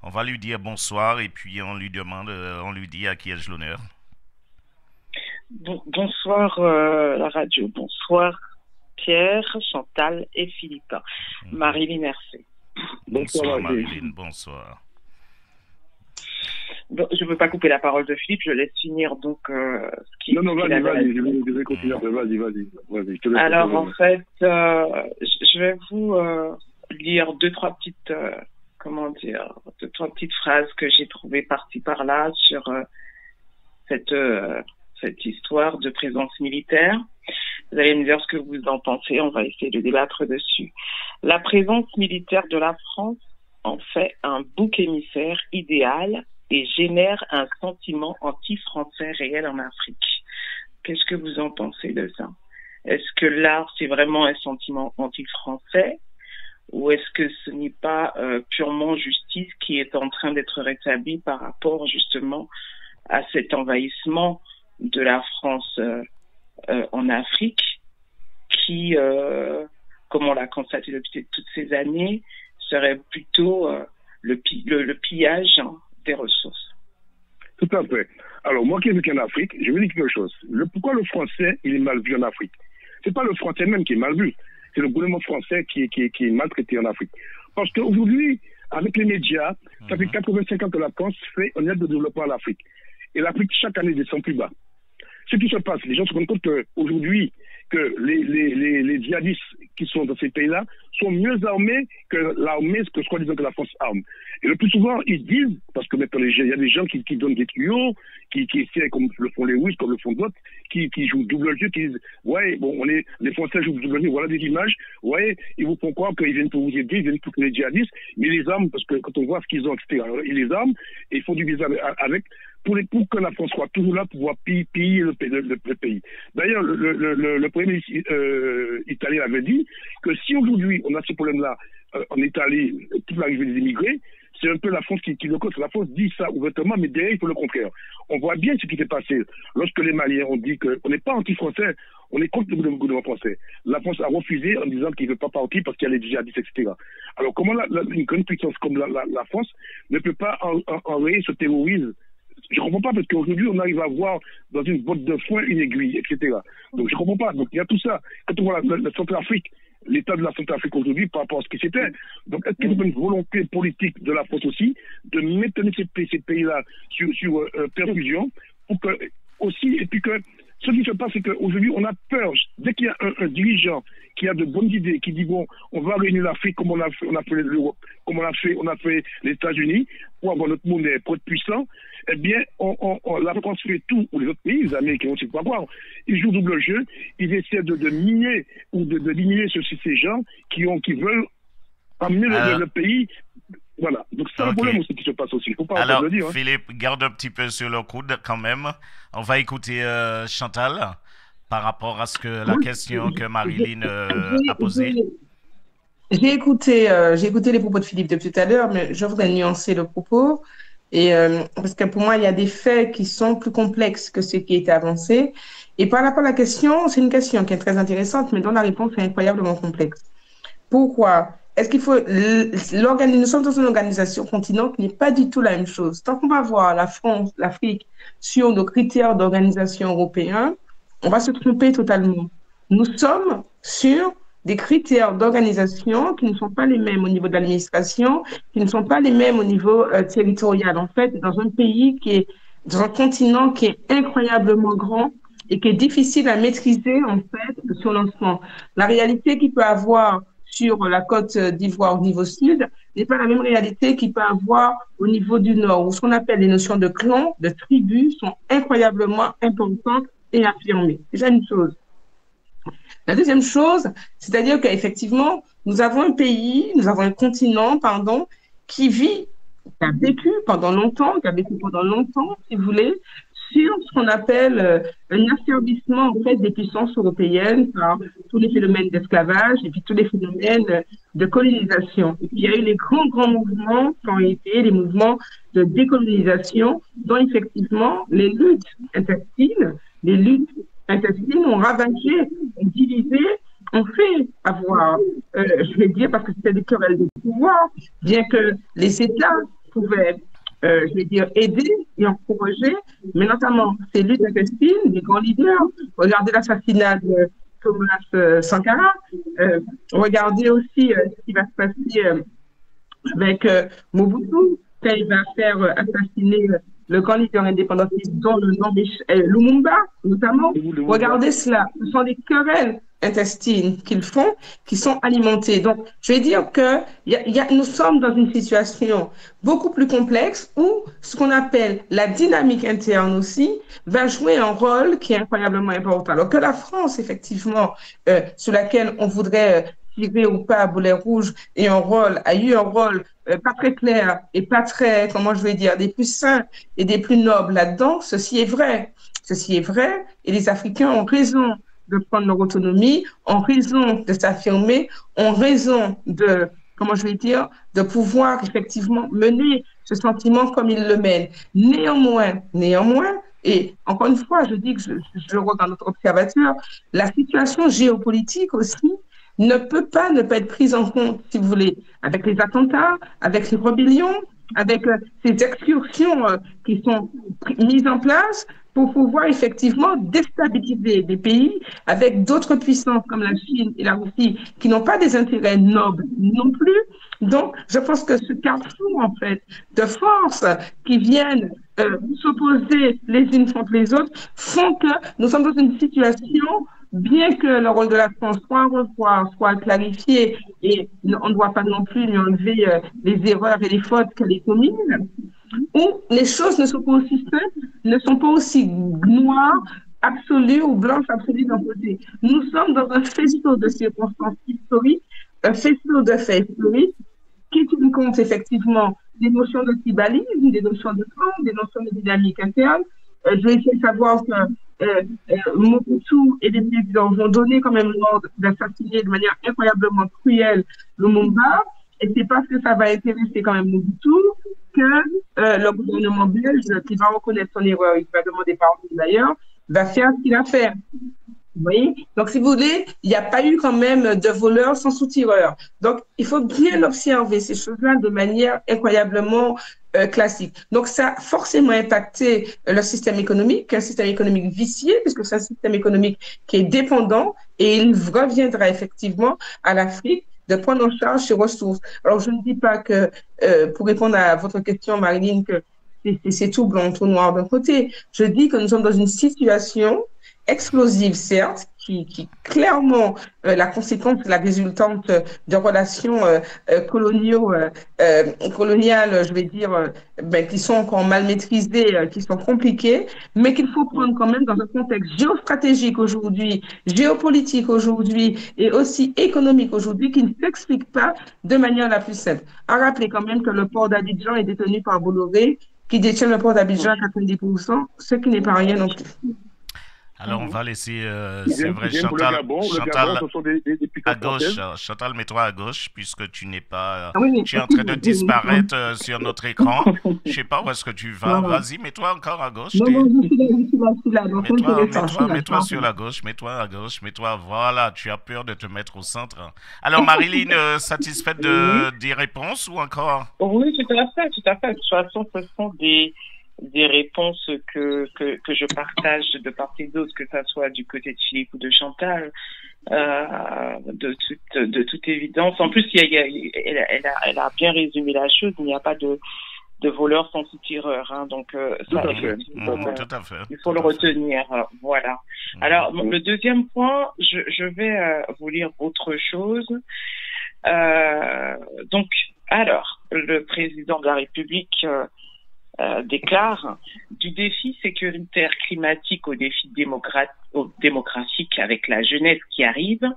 On va lui dire bonsoir et puis on lui dit à qui ai-je l'honneur. Bonsoir la radio, bonsoir Pierre, Chantal et Philippe. Marilyn Hercé. Bonsoir Marilyn, bonsoir. Bon, je ne veux pas couper la parole de Philippe, je laisse finir donc ce qui... Non, vas-y, je vais continuer, vas-y. Alors en fait, je vais vous lire deux, trois petites phrases que j'ai trouvées par-ci par-là sur cette histoire de présence militaire. Vous allez me dire ce que vous en pensez, on va essayer de débattre dessus. La présence militaire de la France en fait un bouc émissaire idéal et génère un sentiment anti-français réel en Afrique. Qu'est-ce que vous en pensez de ça? Est-ce que là, c'est vraiment un sentiment anti-français ou est-ce que ce n'est pas purement justice qui est en train d'être rétablie par rapport justement à cet envahissement de la France en Afrique qui, comme on l'a constaté depuis toutes ces années, serait plutôt le pillage des ressources. Tout à fait. Alors, moi qui ai vécu en Afrique, je vais dire quelque chose. Pourquoi le français, il est mal vu en Afrique? C'est pas le français même qui est mal vu. C'est le gouvernement français qui est maltraité en Afrique. Parce qu'aujourd'hui, avec les médias, ça fait 85 ans que la France fait un aide de développement à l'Afrique. Et l'Afrique, chaque année, descend plus bas. Ce qui se passe, les gens se rendent compte qu'aujourd'hui, que les djihadistes qui sont dans ces pays-là sont mieux armés que l'armée, que soi-disant que la France arme. Et le plus souvent, ils disent, parce que maintenant il y a des gens qui donnent des tuyaux, qui essaient, comme le font les Russes, comme le font d'autres, qui jouent double jeu, qui disent, ouais, bon, les Français jouent double jeu, voilà des images, ouais, ils vous font croire qu'ils viennent pour vous aider, ils viennent pour les djihadistes, mais les armes, parce que quand on voit ce qu'ils ont, etc., ils les arment, et ils font du business avec, pour que la France soit toujours là pour pouvoir piller le pays. D'ailleurs, le premier ministre italien avait dit que si aujourd'hui on a ce problème-là en Italie, toute l'arrivée des immigrés, c'est un peu la France qui le cause. La France dit ça ouvertement, mais derrière, il faut le contraire. On voit bien ce qui s'est passé lorsque les Maliens ont dit qu'on n'est pas anti-français, on est contre le gouvernement français. La France a refusé en disant qu'il ne veut pas partir parce qu'il y a les djihadistes, etc. Alors comment une grande puissance comme la France ne peut pas enrayer ce terrorisme? Je ne comprends pas parce qu'aujourd'hui, on arrive à voir dans une botte de foin une aiguille, etc. Donc je ne comprends pas. Donc il y a tout ça. Quand on voit la Centrafrique, l'état de la Centrafrique aujourd'hui par rapport à ce qui c'était. Donc est-ce qu'il y a une volonté politique de la France aussi de maintenir ces pays-là sur perfusion pour que aussi, et puis que ce qui se passe, c'est qu'aujourd'hui, on a peur. Dès qu'il y a un dirigeant qui a de bonnes idées, qui dit, bon, on va réunir l'Afrique comme on a fait l'Europe, comme on a fait les États-Unis, pour avoir notre monnaie, pour être puissant, eh bien, la France fait tout, ou les autres pays, les Américains aussi, pas voir. Ils jouent double jeu, ils essaient de miner ou de diminuer ces gens qui veulent amener le pays. Voilà, donc c'est un problème aussi qui se passe aussi. Il faut pas alors, le dire. Hein. Philippe, garde un petit peu sur le coude quand même. On va écouter Chantal par rapport à la question que Marilyn a posée. J'ai écouté les propos de Philippe depuis tout à l'heure, mais je voudrais nuancer le propos. Parce que pour moi, il y a des faits qui sont plus complexes que ce qui a été avancé. Et par rapport à la question, c'est une question qui est très intéressante, mais dont la réponse est incroyablement complexe. Pourquoi? Est-ce qu'il faut... Nous sommes dans une organisation continent qui n'est pas du tout la même chose. Tant qu'on va voir la France, l'Afrique sur nos critères d'organisation européens, on va se tromper totalement. Nous sommes sur des critères d'organisation qui ne sont pas les mêmes au niveau de l'administration, qui ne sont pas les mêmes au niveau territorial. En fait, dans un pays qui est, dans un continent qui est incroyablement grand et qui est difficile à maîtriser, en fait, son lancement. La réalité qu'il peut avoir sur la Côte d'Ivoire au niveau sud n'est pas la même réalité qu'il peut avoir au niveau du nord, où ce qu'on appelle les notions de clan, de tribu, sont incroyablement importantes et affirmées. Déjà une chose. La deuxième chose, c'est-à-dire qu'effectivement, nous avons un pays, nous avons un continent, pardon, qui vit, qui a vécu pendant longtemps, si vous voulez, sur ce qu'on appelle un asservissement en fait des puissances européennes par tous les phénomènes d'esclavage et puis tous les phénomènes de colonisation. Et puis il y a eu les grands mouvements qui ont été les mouvements de décolonisation dont effectivement les luttes intestines ont ravagé, ont divisé, ont fait avoir, je vais dire parce que c'était des querelles de pouvoir, bien que les États pouvaient je vais dire, aider et encourager, mais notamment ces luttes intestines, des grands leaders. Regardez l'assassinat de Thomas Sankara. Regardez aussi ce qui va se passer avec Mobutu, quand il va faire assassiner le grand leader indépendantiste, dont le nom est Lumumba, notamment. Regardez cela. Ce sont des querelles intestines qu'ils font, qui sont alimentées. Donc, je vais dire que nous sommes dans une situation beaucoup plus complexe où ce qu'on appelle la dynamique interne aussi va jouer un rôle qui est incroyablement important. Alors que la France, effectivement, sur laquelle on voudrait tirer ou pas à boulet rouge, a eu un rôle pas très clair et pas très, comment je vais dire, des plus sains et des plus nobles là-dedans, ceci est vrai. Ceci est vrai et les Africains ont raison de prendre leur autonomie, ont raison de s'affirmer, ont raison de, comment je vais dire, de pouvoir effectivement mener ce sentiment comme ils le mènent. Néanmoins, et encore une fois, je dis que je regarde notre observateur, la situation géopolitique aussi ne peut pas être prise en compte, si vous voulez, avec les attentats, avec les rébellions, avec ces excursions qui sont mises en place pour pouvoir effectivement déstabiliser des pays avec d'autres puissances comme la Chine et la Russie qui n'ont pas des intérêts nobles non plus. Donc, je pense que ce carrefour, en fait, de forces qui viennent s'opposer les unes contre les autres font que nous sommes dans une situation, bien que le rôle de la France soit à revoir, soit clarifié, et on ne doit pas non plus lui enlever les erreurs et les fautes qu'elle est commises, où les choses ne sont pas aussi simples, ne sont pas aussi noires, absolues ou blanches absolues d'un côté. Nous sommes dans un faisceau de circonstances historiques, un faisceau de faits historiques qui tiennent compte effectivement des notions de tribalisme, des notions de camp, des notions de dynamique interne. Je vais essayer de savoir que Mobutu et les présidents vont donner quand même l'ordre d'assassiner de manière incroyablement cruelle Lumumba. Et c'est parce que ça va intéresser quand même Mobutu que le gouvernement belge, qui va reconnaître son erreur, il va demander pardon d'ailleurs, va faire ce qu'il a fait. Vous voyez? Donc, si vous voulez, il n'y a pas eu quand même de voleurs sans sous-tireurs. Donc, il faut bien observer ces choses-là de manière incroyablement classique. Donc, ça a forcément impacté le système économique, un système économique vicié, puisque c'est un système économique qui est dépendant et il reviendra effectivement à l'Afrique de prendre en charge ses ressources. Alors, je ne dis pas que, pour répondre à votre question, Marilyn, que c'est tout blanc, tout noir d'un côté. Je dis que nous sommes dans une situation explosive, certes, qui clairement la conséquence, la résultante de relations coloniales, je vais dire, qui sont encore mal maîtrisées, qui sont compliquées, mais qu'il faut prendre quand même dans un contexte géostratégique aujourd'hui, géopolitique aujourd'hui et aussi économique aujourd'hui, qui ne s'explique pas de manière la plus simple. À rappeler quand même que le port d'Abidjan est détenu par Bolloré, qui détient le port d'Abidjan à 90%, ce qui n'est pas rien non plus. Alors, on va laisser, c'est vrai, Chantal à gauche. Chantal, mets-toi à gauche, puisque tu n'es pas... tu es en train de disparaître sur notre écran. Je ne sais pas où est-ce que tu vas. Vas-y, mets-toi encore à gauche. Non, je suis là. Mets-toi sur la gauche, mets-toi à gauche, mets-toi... Voilà, tu as peur de te mettre au centre. Alors, Marilyn, satisfaite des réponses ou encore? Oui, tout à fait. De toute façon, ce sont des réponses que je partage de part et d'autre, que ça soit du côté de Philippe ou de Chantal, de toute évidence. En plus, elle a bien résumé la chose. Il n'y a pas de voleur sans sous-tireur, hein, donc ça, tout à fait. Il faut le retenir. Voilà. Alors, le deuxième point, je vais vous lire autre chose. Donc, alors, le président de la République déclare du défi sécuritaire climatique au défi démocratique avec la jeunesse qui arrive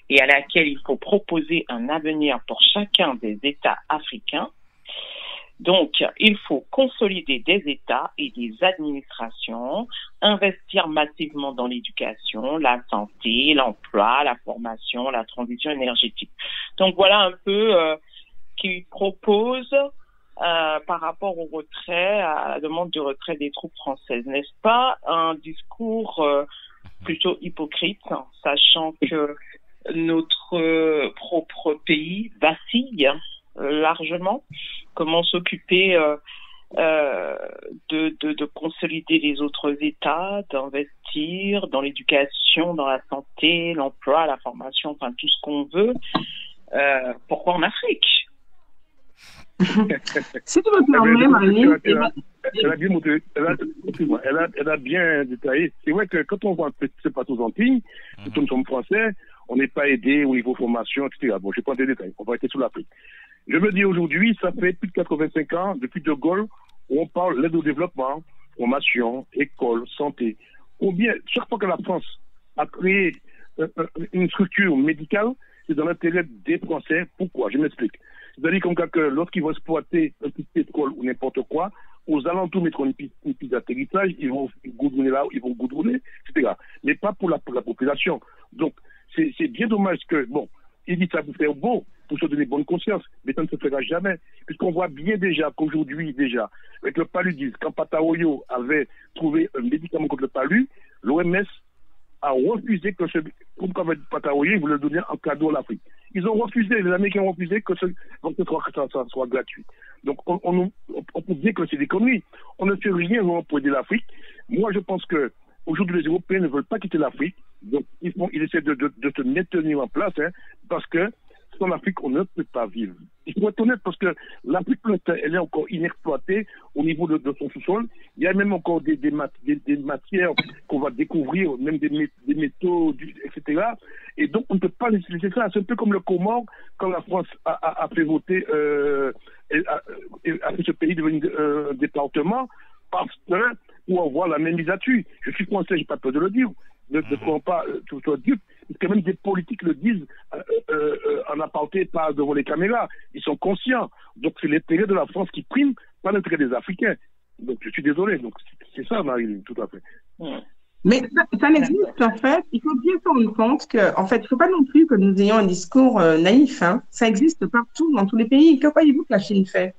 et à laquelle il faut proposer un avenir pour chacun des États africains. Donc, il faut consolider des États et des administrations, investir massivement dans l'éducation, la santé, l'emploi, la formation, la transition énergétique. Donc, voilà un peu qu'il propose par rapport au retrait, à la demande de retrait des troupes françaises. N'est-ce pas un discours plutôt hypocrite, hein, sachant que notre propre pays vacille largement? Comment s'occuper de consolider les autres États, d'investir dans l'éducation, dans la santé, l'emploi, la formation, enfin tout ce qu'on veut. Pourquoi en Afrique? Si tu me permets, Marie, elle a bien détaillé. C'est vrai que quand on voit ce qui se passe aux Antilles, nous sommes français, on n'est pas aidé au niveau formation, etc. Bon, je prends des détails, on va être sur l'Afrique. Je me dis aujourd'hui, ça fait plus de 85 ans, depuis De Gaulle, où on parle d'aide au développement, formation, école, santé. Combien, chaque fois que la France a créé une structure médicale, c'est dans l'intérêt des Français. Pourquoi? Je m'explique. C'est-à-dire comme que lorsqu'ils vont exploiter un petit pétrole ou n'importe quoi, aux alentours mettre une piste d'atterrissage, ils vont goudronner là, ils vont goudronner, etc. Mais pas pour la population. Donc, c'est bien dommage que, bon, il dit ça pour faire beau, pour se donner bonne conscience, mais ça ne se fera jamais. Puisqu'on voit bien déjà qu'aujourd'hui, déjà, avec le paludisme, quand Pataoyo avait trouvé un médicament contre le palu, l'OMS a refusé que comme avec Pataoyo, ils voulaient le donner en cadeau à l'Afrique. Ils ont refusé, les Américains ont refusé que ça soit gratuit. Donc, on peut dire que c'est des conneries. On ne fait rien pour aider l'Afrique. Moi, je pense que aujourd'hui, les Européens ne veulent pas quitter l'Afrique. Donc, ils essaient de se maintenir en place, hein, parce que sans l'Afrique, on ne peut pas vivre. Il faut être honnête, parce que l'Afrique, elle est encore inexploitée au niveau de son sous-sol. Il y a même encore des matières qu'on va découvrir, même des métaux, etc. Et donc, on ne peut pas laisser ça. C'est un peu comme le Comore, quand la France a fait voter, a fait ce pays devenir un département, parce que pour avoir la même mise-à-dessus. Je suis français, j'ai pas peur de le dire. Ne prends pas tout soit dupe, parce que même des politiques le disent en aparté, pas devant les caméras. Ils sont conscients. Donc c'est l'intérêt de la France qui prime, pas l'intérêt des Africains. Donc je suis désolé. Donc c'est ça, Marie, tout à fait. Mais ça n'existe en fait. Il faut bien se rendre compte que, en fait, il ne faut pas non plus que nous ayons un discours naïf. Hein. Ça existe partout, dans tous les pays. Que croyez-vous que la Chine fait?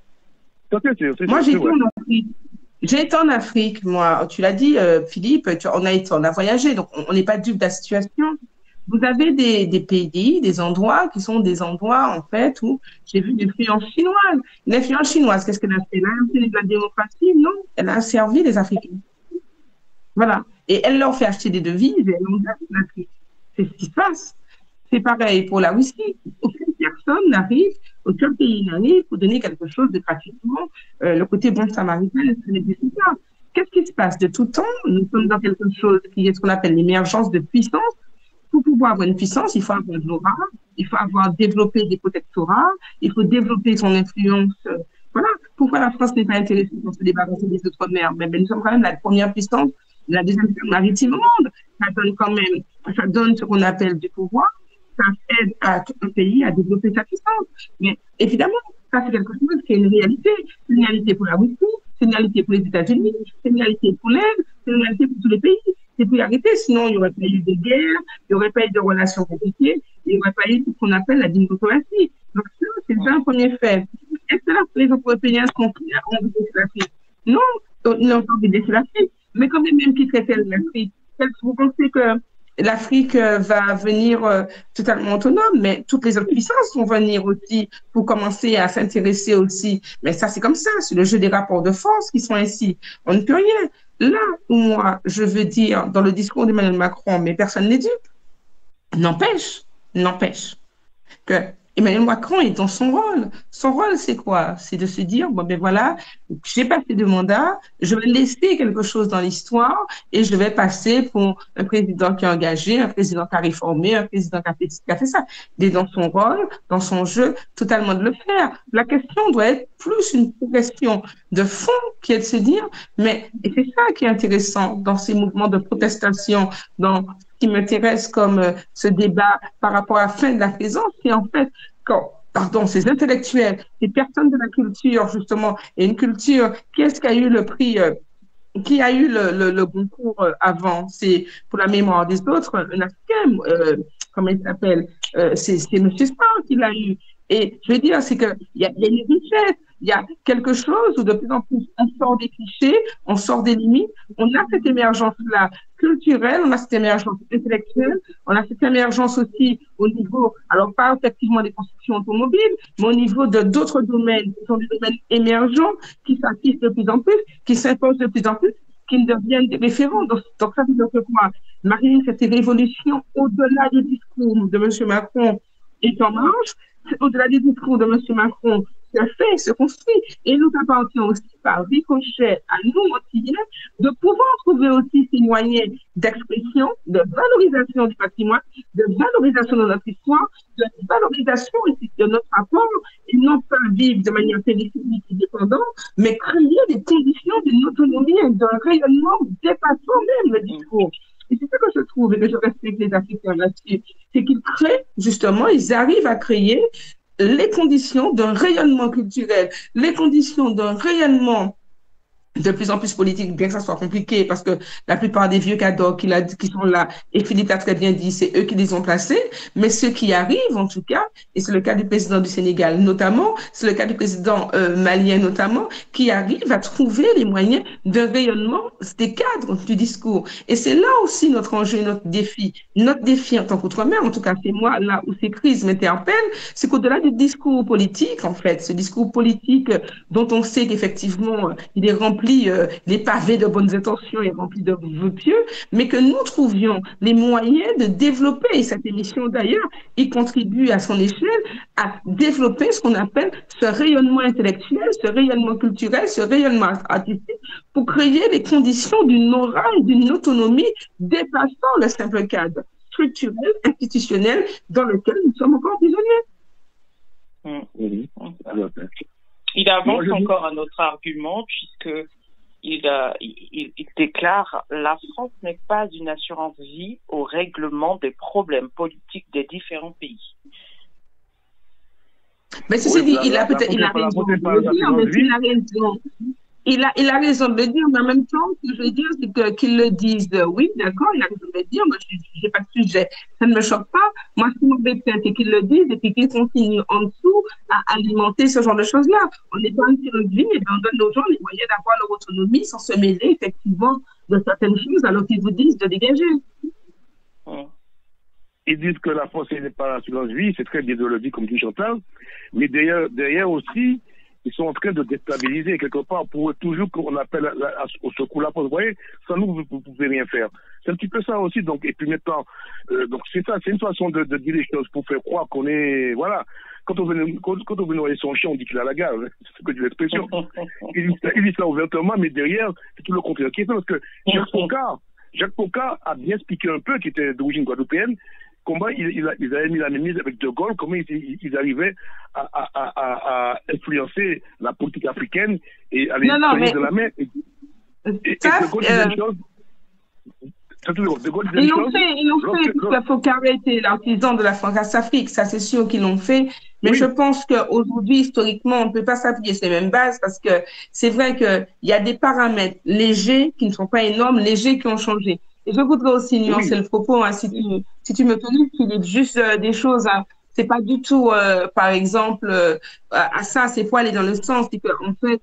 Moi, j'ai été en Afrique. J'ai été en Afrique, moi. Tu l'as dit, Philippe, on a voyagé, donc on n'est pas dupe de la situation. Vous avez des pays, des endroits qui sont des endroits, en fait, où j'ai vu l'influence chinoise. L'influence chinoise, qu'est-ce qu'elle a fait? Elle a fait de la démocratie? Non, elle a servi les Africains. Voilà. Et elle leur fait acheter des devises et elle engage l'Afrique. C'est ce qui se passe. C'est pareil pour la Russie. Aucune personne n'arrive, aucun pays n'arrive pour donner quelque chose de gratuitement. Le côté bon samaritain, ce n'existe pas. Qu'est-ce qui se passe de tout temps? Nous sommes dans quelque chose qui est ce qu'on appelle l'émergence de puissance. Pour pouvoir avoir une puissance, il faut avoir de l'aura, il faut avoir développé des protectorats, il faut développer son influence. Voilà. Pourquoi la France n'est pas intéressée pour se débarrasser des autres mers? Mais nous sommes quand même la première puissance, la deuxième puissance maritime au monde. Ça donne quand même, ça donne ce qu'on appelle du pouvoir. Ça aide à tout un pays à développer sa puissance. Mais évidemment, ça c'est quelque chose qui est une réalité. C'est une réalité pour la Russie, c'est une réalité pour les États-Unis, c'est une réalité pour l'Inde, c'est une réalité pour tous les pays. C'est pour y arrêter, sinon il n'y aurait pas eu de guerre, il n'y aurait pas eu de relations compliquées, il n'y aurait pas eu ce qu'on appelle la diplomatie. Donc ça, c'est déjà un premier fait. Est-ce que là, les Européens ont envie de laisser l'Afrique? Non, ils n'ont pas envie de laisser l'Afrique. Mais quand même quitterait-elle l'Afrique? Vous pensez que l'Afrique va venir totalement autonome, mais toutes les autres puissances vont venir aussi pour commencer à s'intéresser aussi. Mais ça, c'est comme ça, c'est le jeu des rapports de force qui sont ainsi. On ne peut rien. Là où moi, je veux dire, dans le discours d'Emmanuel Macron, mais personne n'est dupe, n'empêche que Emmanuel Macron est dans son rôle. Son rôle, c'est quoi? C'est de se dire, bon, ben voilà, j'ai passé 2 mandats, je vais laisser quelque chose dans l'histoire et je vais passer pour un président qui est engagé, un président qui a réformé, un président qui a fait ça. Il est dans son rôle, dans son jeu, totalement de le faire. La question doit être plus une question de fond qui est de se dire, mais et c'est ça qui est intéressant dans ces mouvements de protestation, dans ce qui m'intéresse comme ce débat par rapport à la fin de la présence, c'est en fait pardon, ces intellectuels, ces personnes de la culture, justement, et une culture, qui est-ce qui a eu le prix, qui a eu le concours avant? C'est pour la mémoire des autres, un Africain, comment il s'appelle? C'est M. Starr qui l'a eu. Et je veux dire, c'est qu'il y a une richesse, il y a quelque chose où de plus en plus on sort des clichés, on sort des limites, on a cette émergence-là culturelle, on a cette émergence intellectuelle, on a cette émergence aussi au niveau, alors pas effectivement des constructions automobiles, mais au niveau de d'autres domaines qui sont des domaines émergents, qui s'affichent de plus en plus, qui s'imposent de plus en plus, qui deviennent des référents. Donc ça veut dire que quoi? Marine, cette révolution au-delà du discours de M. Macron est en marche, au-delà du discours de M. Macron se fait, se construit, et nous appartient aussi par ricochet à nous, Antillais, de pouvoir trouver aussi ces moyens d'expression, de valorisation du patrimoine, de valorisation de notre histoire, de valorisation aussi de notre rapport, et non pas vivre de manière périphérique et dépendante, mais créer des conditions d'une autonomie et d'un rayonnement dépassant même le discours. Et c'est ça que je trouve et que je respecte les Africains là-dessus, c'est qu'ils créent, justement, ils arrivent à créer les conditions d'un rayonnement culturel, les conditions d'un rayonnement de plus en plus politique, bien que ça soit compliqué, parce que la plupart des vieux cadors qui sont là, et Philippe l'a très bien dit, c'est eux qui les ont placés, mais ceux qui arrivent, en tout cas, et c'est le cas du président du Sénégal notamment, c'est le cas du président malien notamment, qui arrivent à trouver les moyens de rayonnement des cadres du discours. Et c'est là aussi notre enjeu, notre défi. Notre défi en tant qu'outre-mer, en tout cas, c'est moi, là où ces crises m'interpellent, c'est qu'au-delà du discours politique, en fait, ce discours politique dont on sait qu'effectivement, il est rempli les pavés de bonnes intentions et remplis de vœux pieux, mais que nous trouvions les moyens de développer, et cette émission d'ailleurs, y contribue à son échelle, à développer ce qu'on appelle ce rayonnement intellectuel, ce rayonnement culturel, ce rayonnement artistique, pour créer les conditions d'une aura et d'une autonomie dépassant le simple cadre structurel, institutionnel, dans lequel nous sommes encore prisonniers. Il avance encore un autre argument puisque il déclare la France n'est pas une assurance vie au règlement des problèmes politiques des différents pays. Mais ceci dit, il a raison de le dire, mais s'il a raison. Il a raison de le dire, mais en même temps, ce que je veux dire, c'est qu'ils le disent, oui, d'accord, il a raison de le dire, moi, je n'ai pas de sujet, ça ne me choque pas. Moi, ce qui m'embête, c'est qu'ils le disent et puis qu'ils continuent en dessous à alimenter ce genre de choses-là. On n'est pas un tyrannie, mais on donne aux gens les moyens d'avoir leur autonomie sans se mêler, effectivement, de certaines choses, alors qu'ils vous disent de dégager. Ils disent que la France n'est pas l'assurance vie, c'est très bien de le dire, comme dit Chantal, mais derrière aussi, ils sont en train de déstabiliser quelque part pour toujours qu'on appelle au secours la France. Vous voyez, sans nous, vous ne pouvez rien faire. C'est un petit peu ça aussi. Donc, et puis maintenant, donc c'est ça, c'est une façon de dire les choses pour faire croire qu'on est, voilà. Quand on veut noyer son chien, on dit qu'il a la gare. C'est ce que dit l'expression. Il dit ça ouvertement, mais derrière, c'est tout le contraire qui est fait, parce que Jacques Pocard a bien expliqué un peu, qui était d'origine guadeloupéenne, comment ils avaient mis la mise avec De Gaulle, comment ils arrivaient à influencer la politique africaine et à les tenir de la main. Et De Gaulle disait des choses. Ils l'ont fait, puisque Pocard était l'artisan de la France-Afrique, ça c'est sûr qu'ils l'ont fait, mais je pense qu'aujourd'hui, historiquement, on ne peut pas s'appuyer sur les mêmes bases, parce que c'est vrai qu'il y a des paramètres légers qui ne sont pas énormes, légers qui ont changé. Et je voudrais aussi nuancer le propos, hein, si tu me permets, Philippe, juste des choses, hein, c'est pas du tout, par exemple, à ça, c'est pour aller dans le sens, c'est qu'en fait,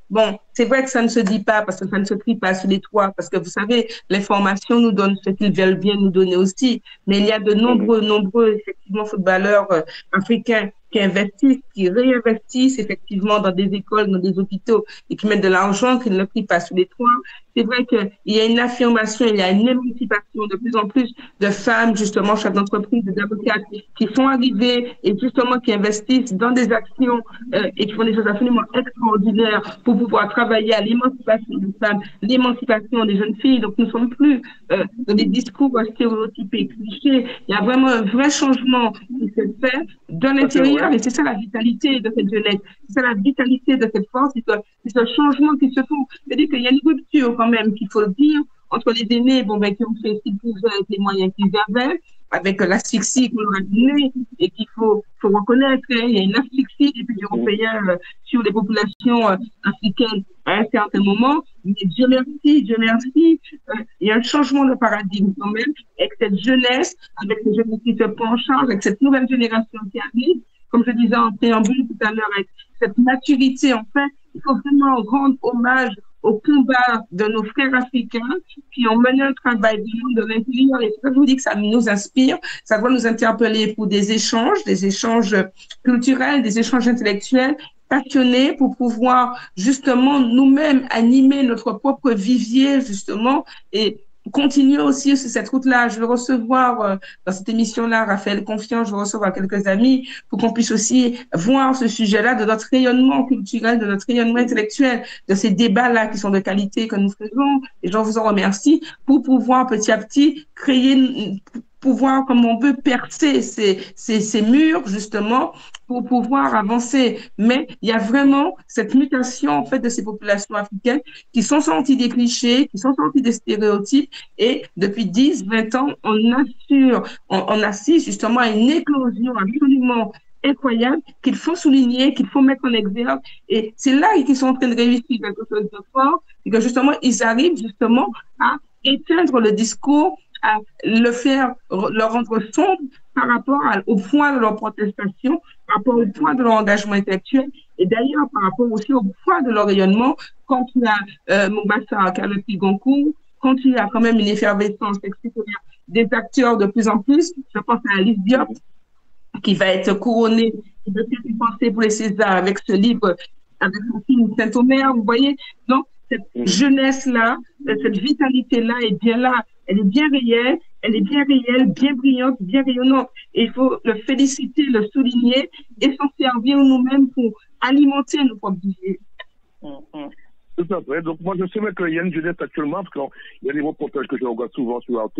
bon, c'est vrai que ça ne se dit pas parce que ça ne se crie pas sur les toits, parce que vous savez, l'information nous donne ce qu'ils veulent bien nous donner aussi, mais il y a de nombreux, effectivement, footballeurs africains qui investissent, qui réinvestissent effectivement dans des écoles, dans des hôpitaux et qui mettent de l'argent, qui ne le crient pas sur les toits. C'est vrai qu'il y a une affirmation, il y a une émancipation de plus en plus de femmes, justement, chefs d'entreprise, d'avocats, qui sont arrivées et justement qui investissent dans des actions et qui font des choses absolument extraordinaires pour pouvoir travailler à l'émancipation des femmes, l'émancipation des jeunes filles. Donc, nous ne sommes plus dans des discours stéréotypés, clichés. Il y a vraiment un vrai changement qui se fait de l'intérieur et c'est ça la vitalité de cette jeunesse. C'est ça la vitalité de cette force, c'est ce changement qui se fait. C'est-à-dire qu'il y a une rupture quand même, qu'il faut le dire, entre les aînés, bon, ben, qui ont fait ce qu'ils pouvaient avec les moyens qu'ils avaient, avec l'asphyxie qu'on leur a donnée et qu'il faut reconnaître, hein, il y a une asphyxie des pays européens sur les populations africaines à un certain moment. Mais Dieu merci, il y a un changement de paradigme quand même avec cette jeunesse, avec ces jeunes qui se prennent en charge, avec cette nouvelle génération qui arrive. Comme je disais en préambule tout à l'heure, avec cette maturité, en fait, il faut vraiment rendre hommage au combat de nos frères africains qui ont mené un travail de l'intérieur. Et ça, je vous dis que ça nous inspire, ça doit nous interpeller pour des échanges culturels, des échanges intellectuels, passionnés pour pouvoir justement nous-mêmes animer notre propre vivier justement et continuer aussi sur cette route-là. Je vais recevoir dans cette émission-là Raphaël Confiance, je vais recevoir quelques amis pour qu'on puisse aussi voir ce sujet-là de notre rayonnement culturel, de notre rayonnement intellectuel, de ces débats-là qui sont de qualité que nous faisons. Et je vous en remercie pour pouvoir petit à petit créer, pouvoir, comme on veut, percer ces murs, justement, pour pouvoir avancer. Mais il y a vraiment cette mutation, en fait, de ces populations africaines qui sont sorties des clichés, qui sont sorties des stéréotypes. Et depuis 10, 20 ans, on assiste justement à une éclosion absolument incroyable qu'il faut souligner, qu'il faut mettre en exergue. Et c'est là qu'ils sont en train de réussir quelque chose de fort, et que justement, ils arrivent justement à éteindre le discours, à le rendre sombre par rapport au poids de leur protestation, par rapport au poids de leur engagement intellectuel, et d'ailleurs par rapport aussi au poids de leur rayonnement, quand il y a Mombasa, qui a le prix Goncourt, quand il y a quand même une effervescence extraordinaire des acteurs de plus en plus, je pense à Alice Diop, qui va être couronnée de ce qui pensait pour les Césars avec ce livre, avec son film Saint-Omer, vous voyez. Donc, cette jeunesse-là, cette vitalité-là est bien là. Elle est bien réelle, bien brillante, bien rayonnante. Et il faut le féliciter, le souligner et s'en servir nous-mêmes pour alimenter nos propres idées. Tout à fait. Donc, moi, je sais qu'il y a une jeunesse actuellement, parce qu'il y a des reportages que je regarde souvent sur Arte,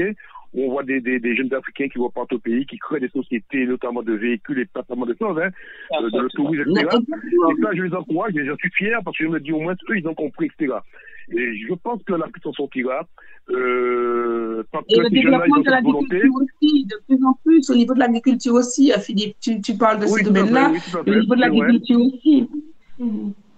où on voit des jeunes Africains qui repartent au pays, qui créent des sociétés, notamment de véhicules et pas tellement de choses, de le tourisme, etc. Et ça, je les encourage et j'en suis fier, parce que je me dis, au moins, eux, ils ont compris, etc. Et je pense que l'Afrique s'en sortira. Et le développement de l'agriculture aussi, de plus en plus, au niveau de l'agriculture aussi, Philippe, tu parles de ce domaine-là, au niveau de l'agriculture aussi.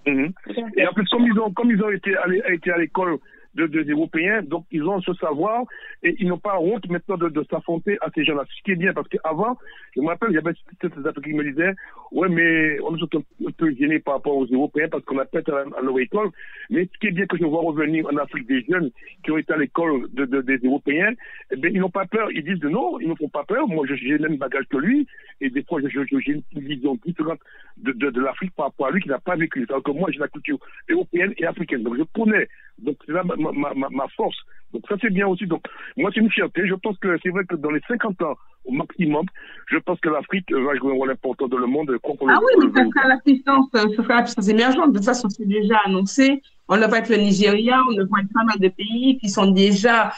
Et en plus, comme ils ont été à l'école des Européens, donc ils ont ce savoir et ils n'ont pas honte maintenant de s'affronter à ces gens-là. Ce qui est bien, parce qu'avant, je me rappelle, il y avait certains Africains qui me disaient, ouais, mais on est un peu gênés par rapport aux Européens parce qu'on a peut-être à leur école. Mais ce qui est bien que je vois revenir en Afrique des jeunes qui ont été à l'école des Européens, eh bien, ils n'ont pas peur. Ils disent non, ils ne font pas peur. Moi, j'ai le même bagage que lui et des fois, j'ai une vision différente de l'Afrique par rapport à lui qui n'a pas vécu. Alors que moi, j'ai la culture européenne et africaine. Donc, je connais. Donc, c'est là ma force. Donc, ça, c'est bien aussi. Donc, moi, c'est une fierté. Je pense que c'est vrai que dans les 50 ans au maximum, je pense que l'Afrique va jouer un rôle important dans le monde. Oui, mais ça sera la puissance émergente. De toute façon, c'est déjà annoncé. On ne va être le Nigeria, on ne va être pas mal de pays qui sont déjà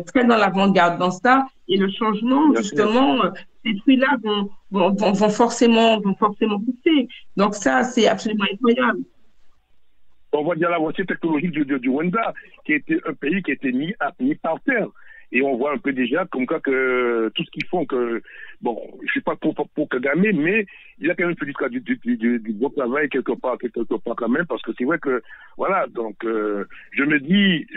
très dans l'avant-garde dans ça. Et le changement, justement, ces fruits-là vont forcément pousser. Donc, ça, c'est absolument incroyable. On voit dire l'avancée technologique du Rwanda, qui était un pays qui était mis par terre. Et on voit un peu déjà comme quoi que tout ce qu'ils font, que bon, je suis pas pour Kagame, mais il a quand même fait du bon travail quelque part quand même, parce que c'est vrai que voilà, donc je me dis,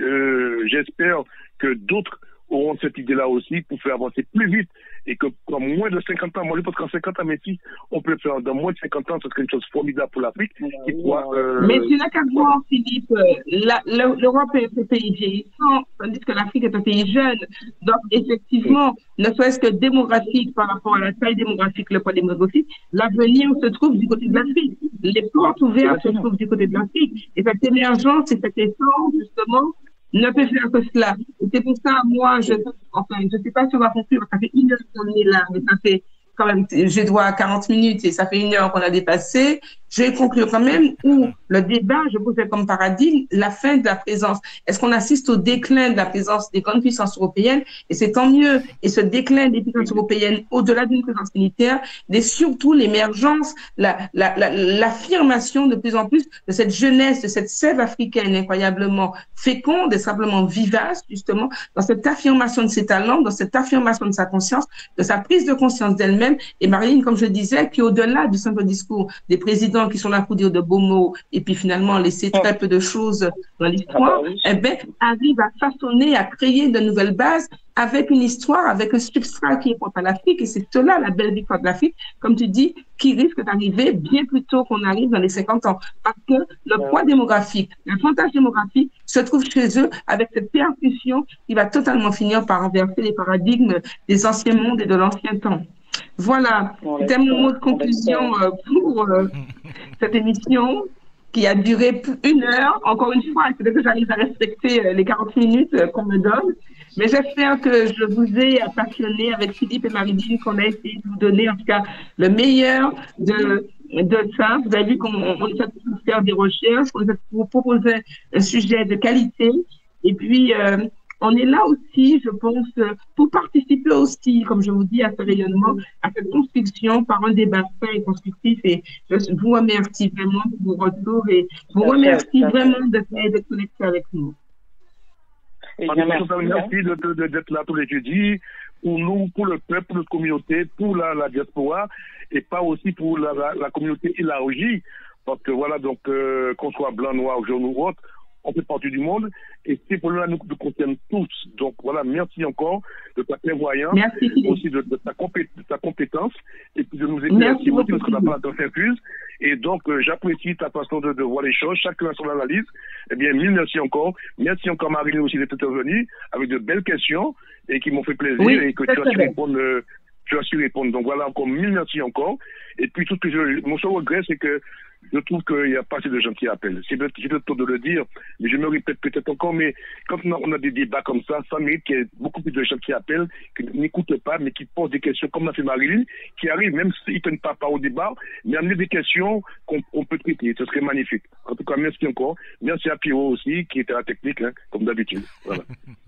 j'espère que d'autres auront cette idée-là aussi pour faire avancer plus vite et que dans moins de 50 ans, moi je pense qu'en 50 ans, mais si on peut le faire dans moins de 50 ans, ce serait une chose formidable pour l'Afrique. Mais tu n'as qu'à voir, Philippe, l'Europe est un pays vieillissant, tandis que l'Afrique est un pays jeune. Donc, effectivement, ne serait-ce que démographique par rapport à la taille démographique, le poids démographique, l'avenir se trouve du côté de l'Afrique. Les portes ouvertes se trouvent du côté de l'Afrique. Et cette émergence et cet essence, justement, ne peut faire que cela. Et c'est pour ça, moi, je sais pas si on va conclure, ça fait 1 heure qu'on est là, mais ça fait quand même, je dois 40 minutes et ça fait 1 heure qu'on a dépassé. Je vais conclure quand même où le débat, je posais comme paradigme la fin de la présence. Est-ce qu'on assiste au déclin de la présence des grandes puissances européennes? Et c'est tant mieux. Et ce déclin des puissances européennes, au-delà d'une présence militaire, mais surtout l'émergence, l'affirmation de plus en plus de cette jeunesse, de cette sève africaine incroyablement féconde et simplement vivace, justement, dans cette affirmation de ses talents, dans cette affirmation de sa conscience, de sa prise de conscience d'elle-même. Et Marilyn, comme je disais, qui au-delà du simple discours des présidents qui sont là pour dire de beaux mots et puis finalement laisser très peu de choses dans l'histoire, eh ben, arrive à façonner, à créer de nouvelles bases avec une histoire, avec un substrat qui est propre à l'Afrique. Et c'est cela la belle victoire de l'Afrique, comme tu dis, qui risque d'arriver bien plus tôt qu'on arrive dans les 50 ans. Parce que le poids démographique, l'avantage démographique se trouve chez eux avec cette percussion qui va totalement finir par renverser les paradigmes des anciens mondes et de l'ancien temps. Voilà, c'était mon mot de conclusion pour cette émission qui a duré 1 heure. Encore une fois, il faut que j'arrive à respecter les 40 minutes qu'on me donne. Mais j'espère que je vous ai passionné avec Philippe et Marilyn, qu'on a essayé de vous donner en tout cas le meilleur de ça. Vous avez vu qu'on essaie de faire des recherches, qu'on essaie de vous proposer un sujet de qualité. Et puis, on est là aussi, je pense, pour participer aussi, comme je vous dis, à ce rayonnement, à cette construction par un débat sain et constructif. Et je vous remercie vraiment pour vos retours et vous remercie vraiment d'être connecté avec nous. Merci d'être là tous les jeudis, pour nous, pour le peuple, pour notre communauté, pour la diaspora, et pas aussi pour la communauté élargie, parce que voilà, donc, qu'on soit blanc, noir, jaune ou autre, on fait partie du monde, et ces problèmes-là nous concernent tous. Donc voilà, merci encore de ta prévoyance, aussi de ta compétence, et puis de nous éclairer aussi, parce qu'on n'a pas la temps infuse. Et donc, j'apprécie ta façon de voir les choses, chacun a son analyse. Eh bien, mille merci encore. Merci encore, Marilyn, aussi d'être intervenue avec de belles questions, et qui m'ont fait plaisir, et que tu as su répondre. Tu as su répondre. Donc voilà, encore mille merci encore. Et puis, tout ce que mon seul regret, c'est que je trouve qu'il n'y a pas assez de gens qui appellent. J'ai le temps de le dire, mais je me répète peut-être encore, mais quand on a des débats comme ça mérite qu'il y ait beaucoup plus de gens qui appellent, qui n'écoutent pas, mais qui posent des questions, comme l'a fait Marilyn, qui arrivent, même s'ils ne prennent pas part au débat, mais amener des questions qu'on peut traiter. Ce serait magnifique. En tout cas, merci encore. Merci à Pierrot aussi, qui était à la technique, hein, comme d'habitude. Voilà.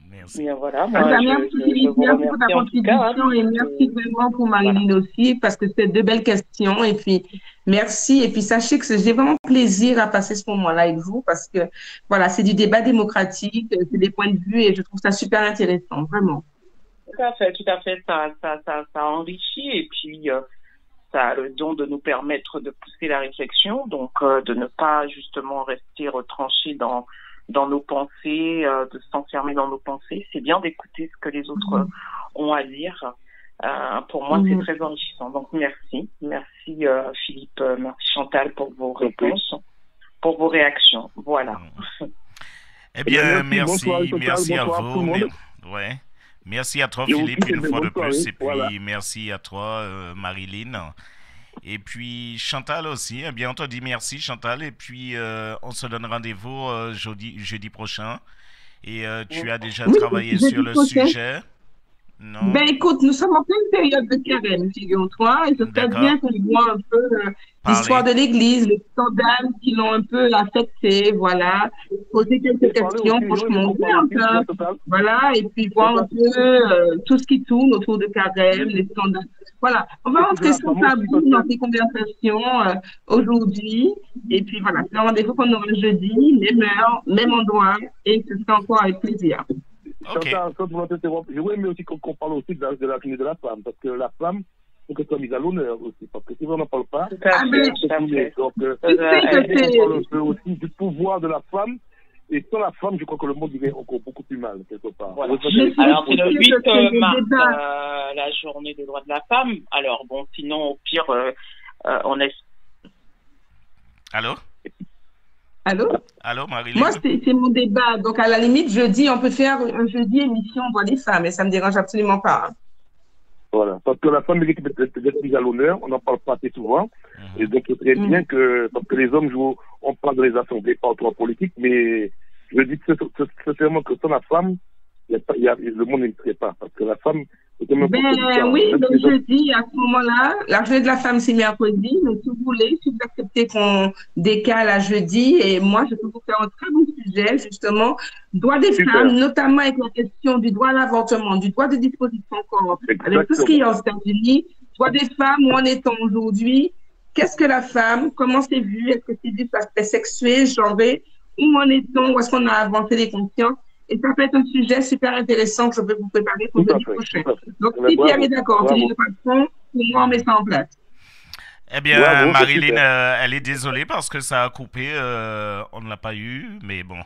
Merci. Bien, voilà, merci pour ta contribution et merci vraiment pour Marilyn aussi, parce que c'est 2 belles questions. Et puis, merci. Et puis, sachez que j'ai vraiment plaisir à passer ce moment-là avec vous parce que, voilà, c'est du débat démocratique, c'est des points de vue et je trouve ça super intéressant, vraiment. Tout à fait. Ça enrichit et puis ça a le don de nous permettre de pousser la réflexion, donc de ne pas justement rester retranché dans nos pensées, de s'enfermer dans nos pensées. C'est bien d'écouter ce que les autres ont à dire. Pour moi, c'est très enrichissant. Donc, merci. Merci, Philippe, merci Chantal pour vos réponses, pour vos réactions. Voilà. Eh bien, merci à vous. Ouais. Merci à toi, Philippe, une fois de plus. Et puis, merci à toi, Marilyn. Et puis, Chantal aussi. Eh bien, on te dit merci, Chantal. Et puis, on se donne rendez-vous jeudi prochain. Et tu as déjà travaillé sur le sujet? Non. Ben écoute, nous sommes en pleine période de carême, figure-toi, et ce serait bien qu'on voit un peu l'histoire de l'Église, les scandales qui l'ont un peu affecté, voilà, poser quelques questions, franchement, voilà, et puis voir un peu tout ce qui tourne autour de carême, les scandales. Voilà, on va rentrer sur tabou dans ces conversations aujourd'hui, et puis voilà, c'est un rendez-vous qu'on aura jeudi, même heure, même endroit, et ce sera encore avec plaisir. Je voudrais aussi qu'on parle aussi de la journée de la femme, parce que la femme, faut qu'elle soit mise à l'honneur aussi, parce que si on n'en parle pas, donc on parle un peu aussi du pouvoir de la femme Et sans la femme, je crois que le monde irait encore beaucoup plus mal, quelque part. Voilà. Alors, c'est le 8 mars, la journée des droits de la femme. Alors, bon, sinon, au pire, on est... Allô? Allô? Allô, Marie-Lise? Moi, c'est mon débat. Donc, à la limite, jeudi, on peut faire un jeudi émission Droits des femmes, et ça ne me dérange absolument pas. Voilà, parce que la femme mérite d'être mise à l'honneur, on n'en parle pas assez souvent, et donc c'est très bien que, parce que les hommes jouent, on parle de les assemblées, pas autour politique, mais je dis sincèrement que sans la femme, le monde n'existerait pas, parce que la femme, c'est quand même... Oui, donc jeudi, à ce moment-là, la journée de la femme, c'est mercredi, mais si vous voulez, si vous acceptez qu'on décale à jeudi, et moi, je peux vous faire un très bon sujet, justement, droit des femmes, notamment avec la question du droit à l'avortement, du droit de disposition corps, avec tout ce qu'il y a aux États-Unis, droit des femmes, où en est-on aujourd'hui, qu'est-ce que la femme, comment c'est vu, est-ce que c'est du aspect sexuel, genré, où en est-on, où est-ce qu'on a avancé les consciences? Et ça peut être un sujet super intéressant que je vais vous préparer pour jeudi prochain. Donc, si Pierre est d'accord, si le patron, pour moi, on met ça en place. Eh bien, Marilyn, elle est désolée parce que ça a coupé, on ne l'a pas eu, mais bon.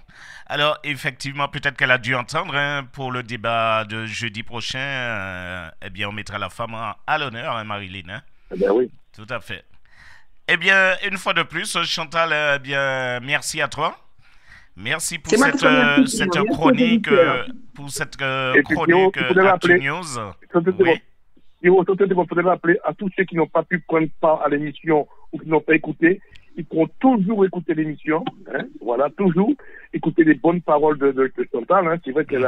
Alors, effectivement, peut-être qu'elle a dû entendre, hein, pour le débat de jeudi prochain, eh bien, on mettra la femme à l'honneur, hein, Marilyn. Hein? Eh bien, oui. Tout à fait. Eh bien, une fois de plus, Chantal, eh bien, merci à toi. Merci pour cette chronique, Actu News. Oui. Il faudrait rappeler à tous ceux qui n'ont pas pu prendre part à l'émission ou qui n'ont pas écouté, ils pourront toujours écouter l'émission, hein, voilà, toujours écouter les bonnes paroles de Chantal, hein. C'est vrai qu'elle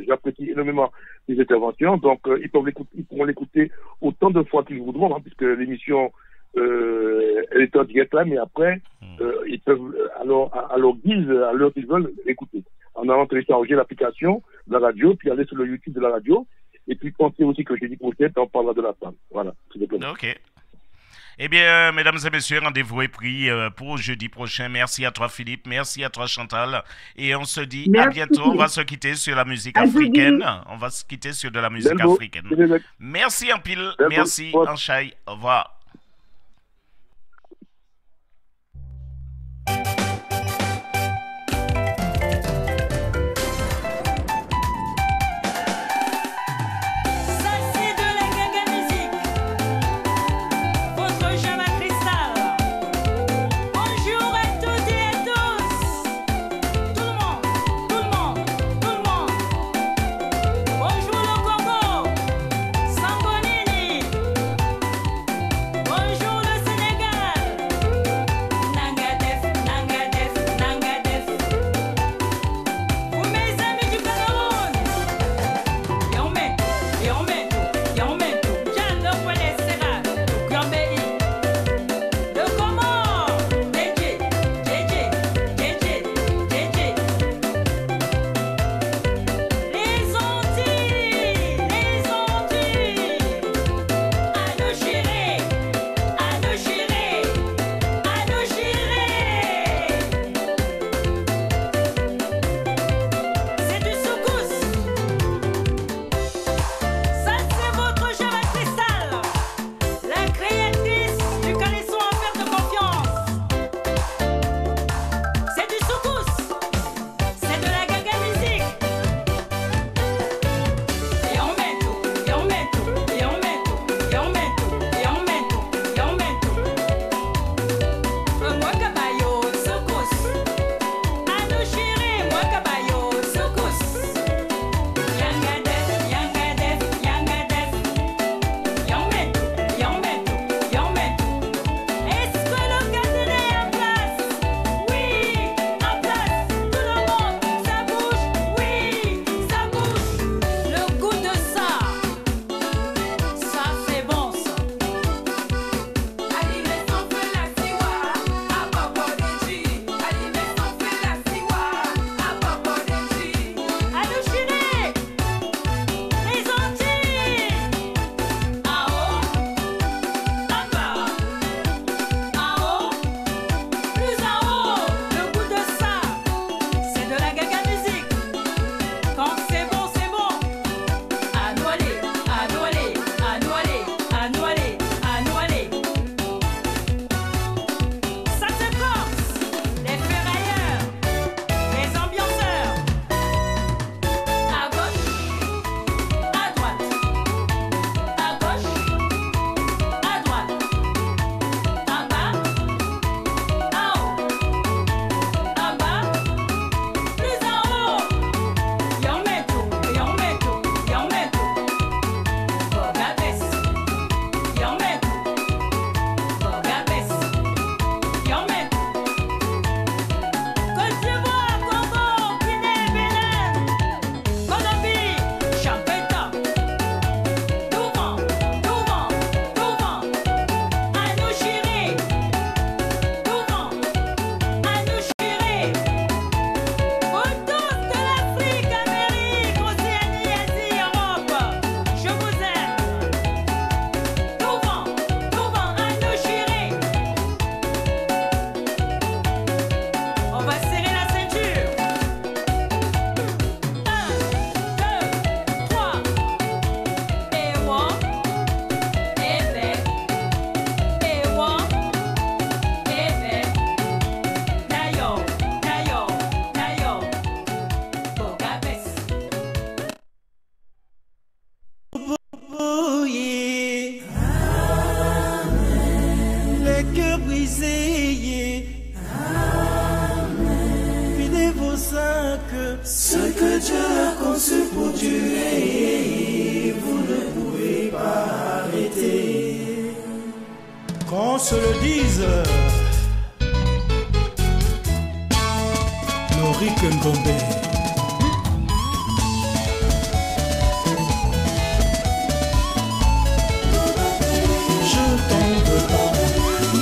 j'apprécie énormément les interventions, donc ils pourront l'écouter autant de fois qu'ils voudront, hein, puisque l'émission elle est en direct là, mais après ils peuvent à leur guise, à l'heure qu'ils veulent, écouter. En allant télécharger l'application de la radio, puis aller sur le YouTube de la radio, et puis pensez aussi que jeudi prochain, on parlera de la femme. Voilà. Ok. Eh bien, mesdames et messieurs, rendez-vous est pris pour jeudi prochain. Merci à toi, Philippe. Merci à toi, Chantal. Et on se dit à bientôt. On va se quitter sur la musique africaine. On va se quitter sur de la musique africaine. Merci en pile. Merci en chai. Au revoir. pour ça que ce que Dieu a conçu pour durer, vous ne pouvez pas arrêter. Qu'on se le dise, Lorik Ngombe. Je t'en veux pas,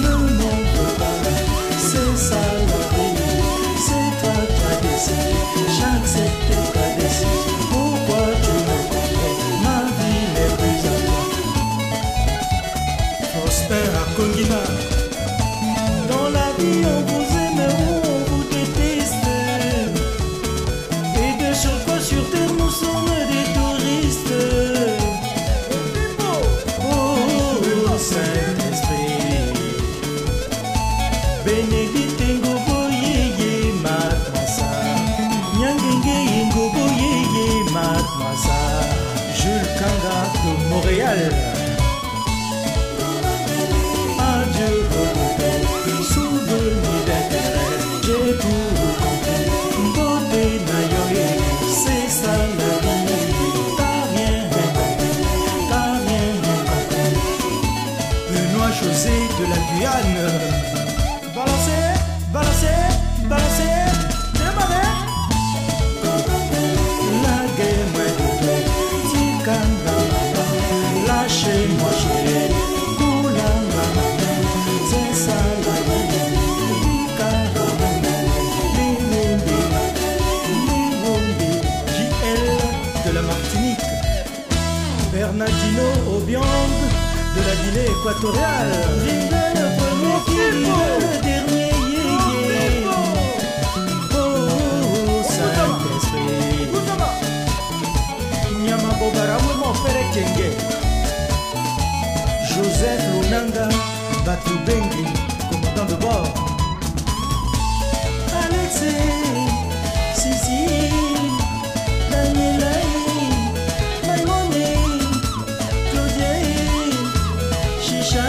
ne m'en veux pas, c'est ça la vie, c'est toi qui as décidé, j'accepte ta décision. Pourquoi tu me comprends, ma vie n'est plus à toi. Prosper à Kongina. Dans la vie on vous aime ou on vous déteste, et de chaque fois sur terre nous sommes des touristes. Oh Saint-Esprit, Bénédicte Ngobo Yeye Matmasa, Nyangenge Ngobo Yeye Matmasa, Jules Kanga de Montréal. adieu regret, souvenir d'intérêt, j'ai tout compris, beauté nayoye, c'est ça la vie, t'as rien compris, t'as rien compris. Benoît José de la Guyane. Balancez, balancez, balancez. Démarrez. La guerre moi de toi, Tikanga, lâchez-moi chérie, Koulanga, c'est ça la vie, Tikanga, Limombi, JL de la Martinique. Bernardino Obiang de la Guinée équatoriale. Vive le premier qui vive le dernier, oh Saint-Esprit. Nyama Bobaramwe mon frère Kenge. Joseph Lunanga Batubengi, commandant de bord. Alexei, Sissi, Daniela, Maïmone, Claudia, Chicha,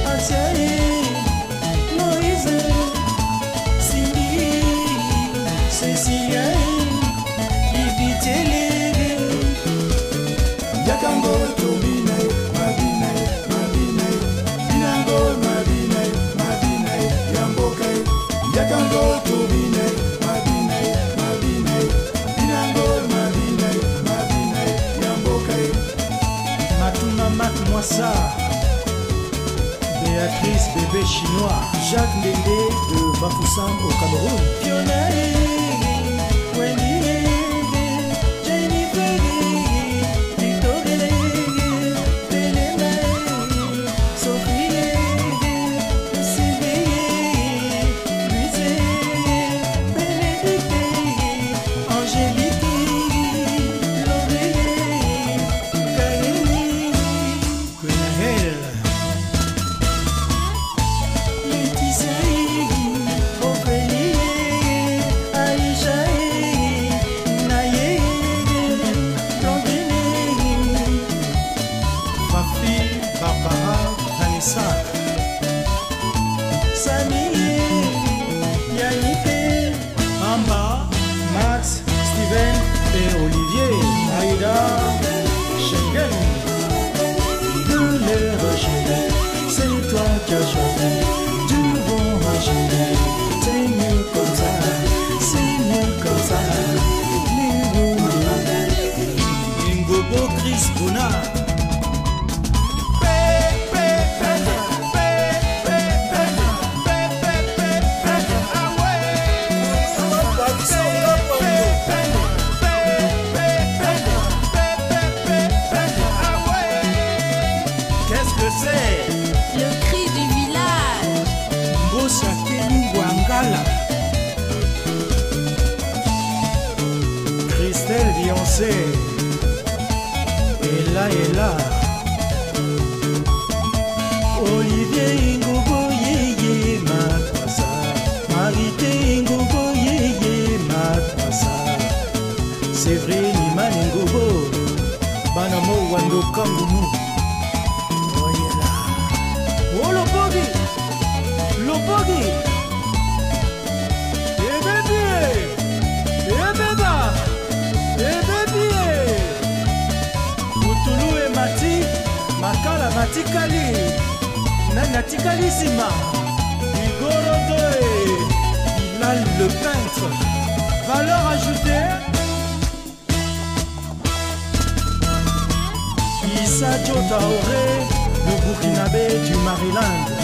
Asia, Moïse, Cindy, Cécilia, Ibitele, Yakango, Tobina, Mabina, Mabina, Binango, Mabina, Mabina, Yamboka, Yakango, Tobina, Mabina, Mabina, Binango, Mabina, Mabina, Yamboka, Matuma Matmwassa. Béatrice bébé chinois. Jacques Ndende de Bafoussam au Cameroun. Fiona, Wendy, Jennifer, Victoria, Helena, Sophie, Sylvie, Louise, Bénédicte, Angélique, Laurie, Karine, Gwenaël. Laetitia, Ophélie, Aïcha, Naye, Blondine, Fafi Barbara Vanessa. Samy, Yannick, Amba, Max, Steven et Olivier. Aïda, Schengen. de leur chérie, c'est toi qui as choisi du bon chérie. C'est mieux comme ça, c'est mieux comme ça. Ngobo Chris Bona. Qu'est-ce que c'est? Le cri du village. Mbosa Kenu Wangala. Christelle Beyoncé. Ella Ella. Olivier Ngobo Yeye Matmasa, Marité Ngobo Yeye Matmasa, Séverine Iman Ngobo. Banamo Wando Kangumu. Oyela. Oh le bogi, Kalissima, Igorodoé, Bilal le peintre, valeur ajoutée, Issa Taoré, le Burkinabé du Maryland.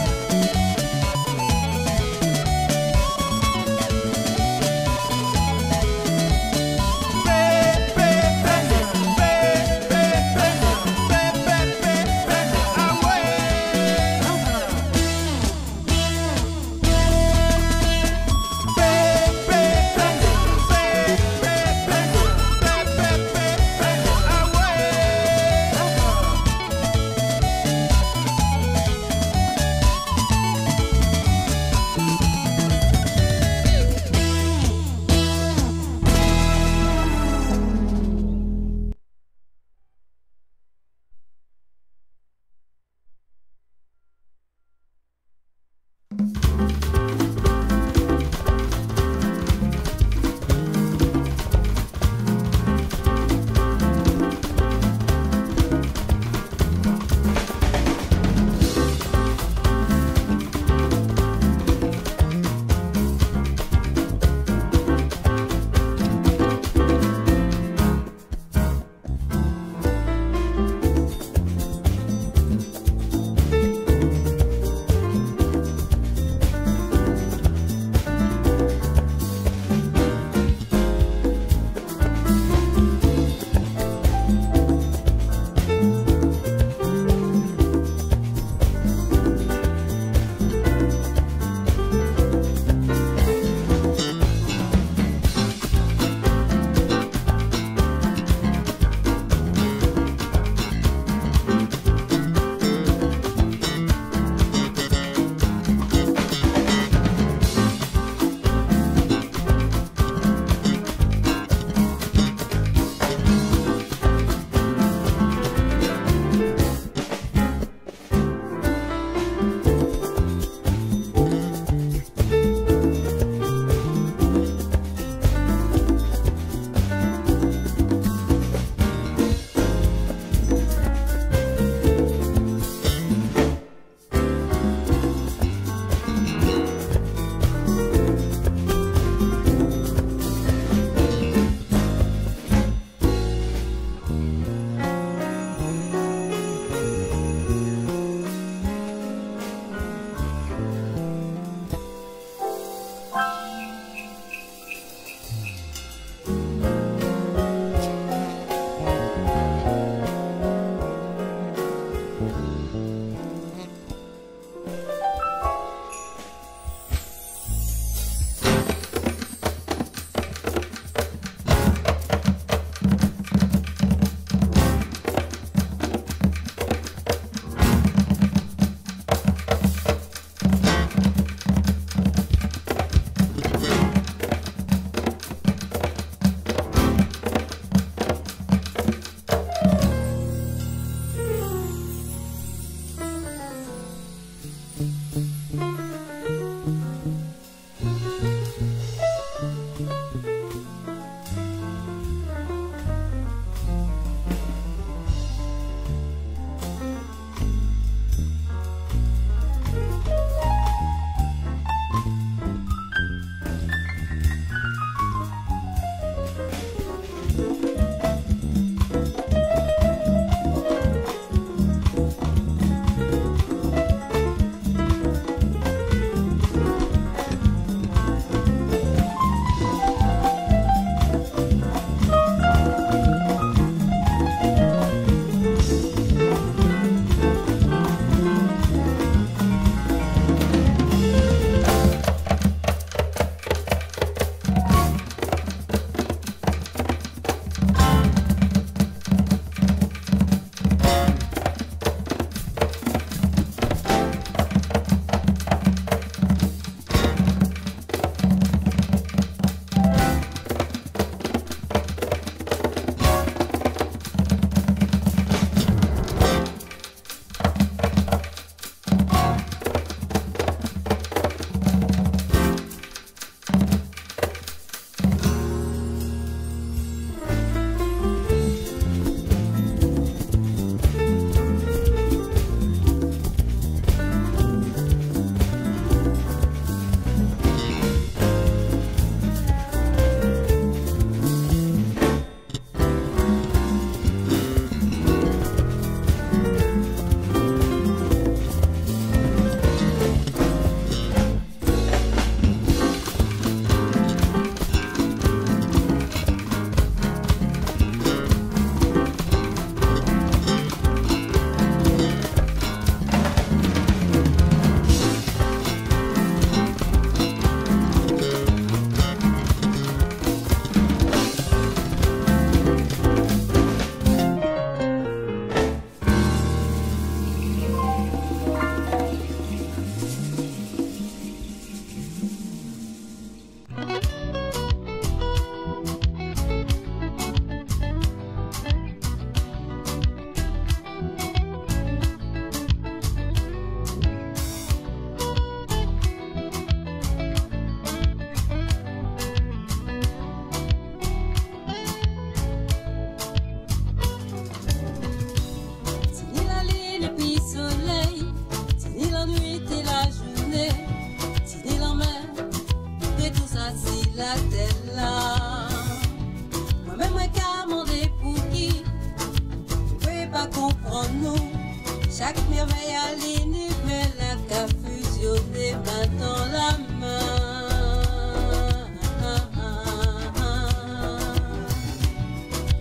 Chaque merveille à l'univers, la qu'a fusionné maintenant la main.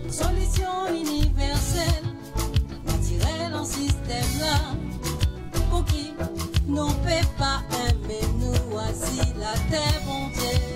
Solution universelle, naturelle en système là, pour qui nous ne peut pas aimer, nous voici la terre bon Dieu.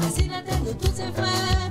Assis la tête de tous ses frères.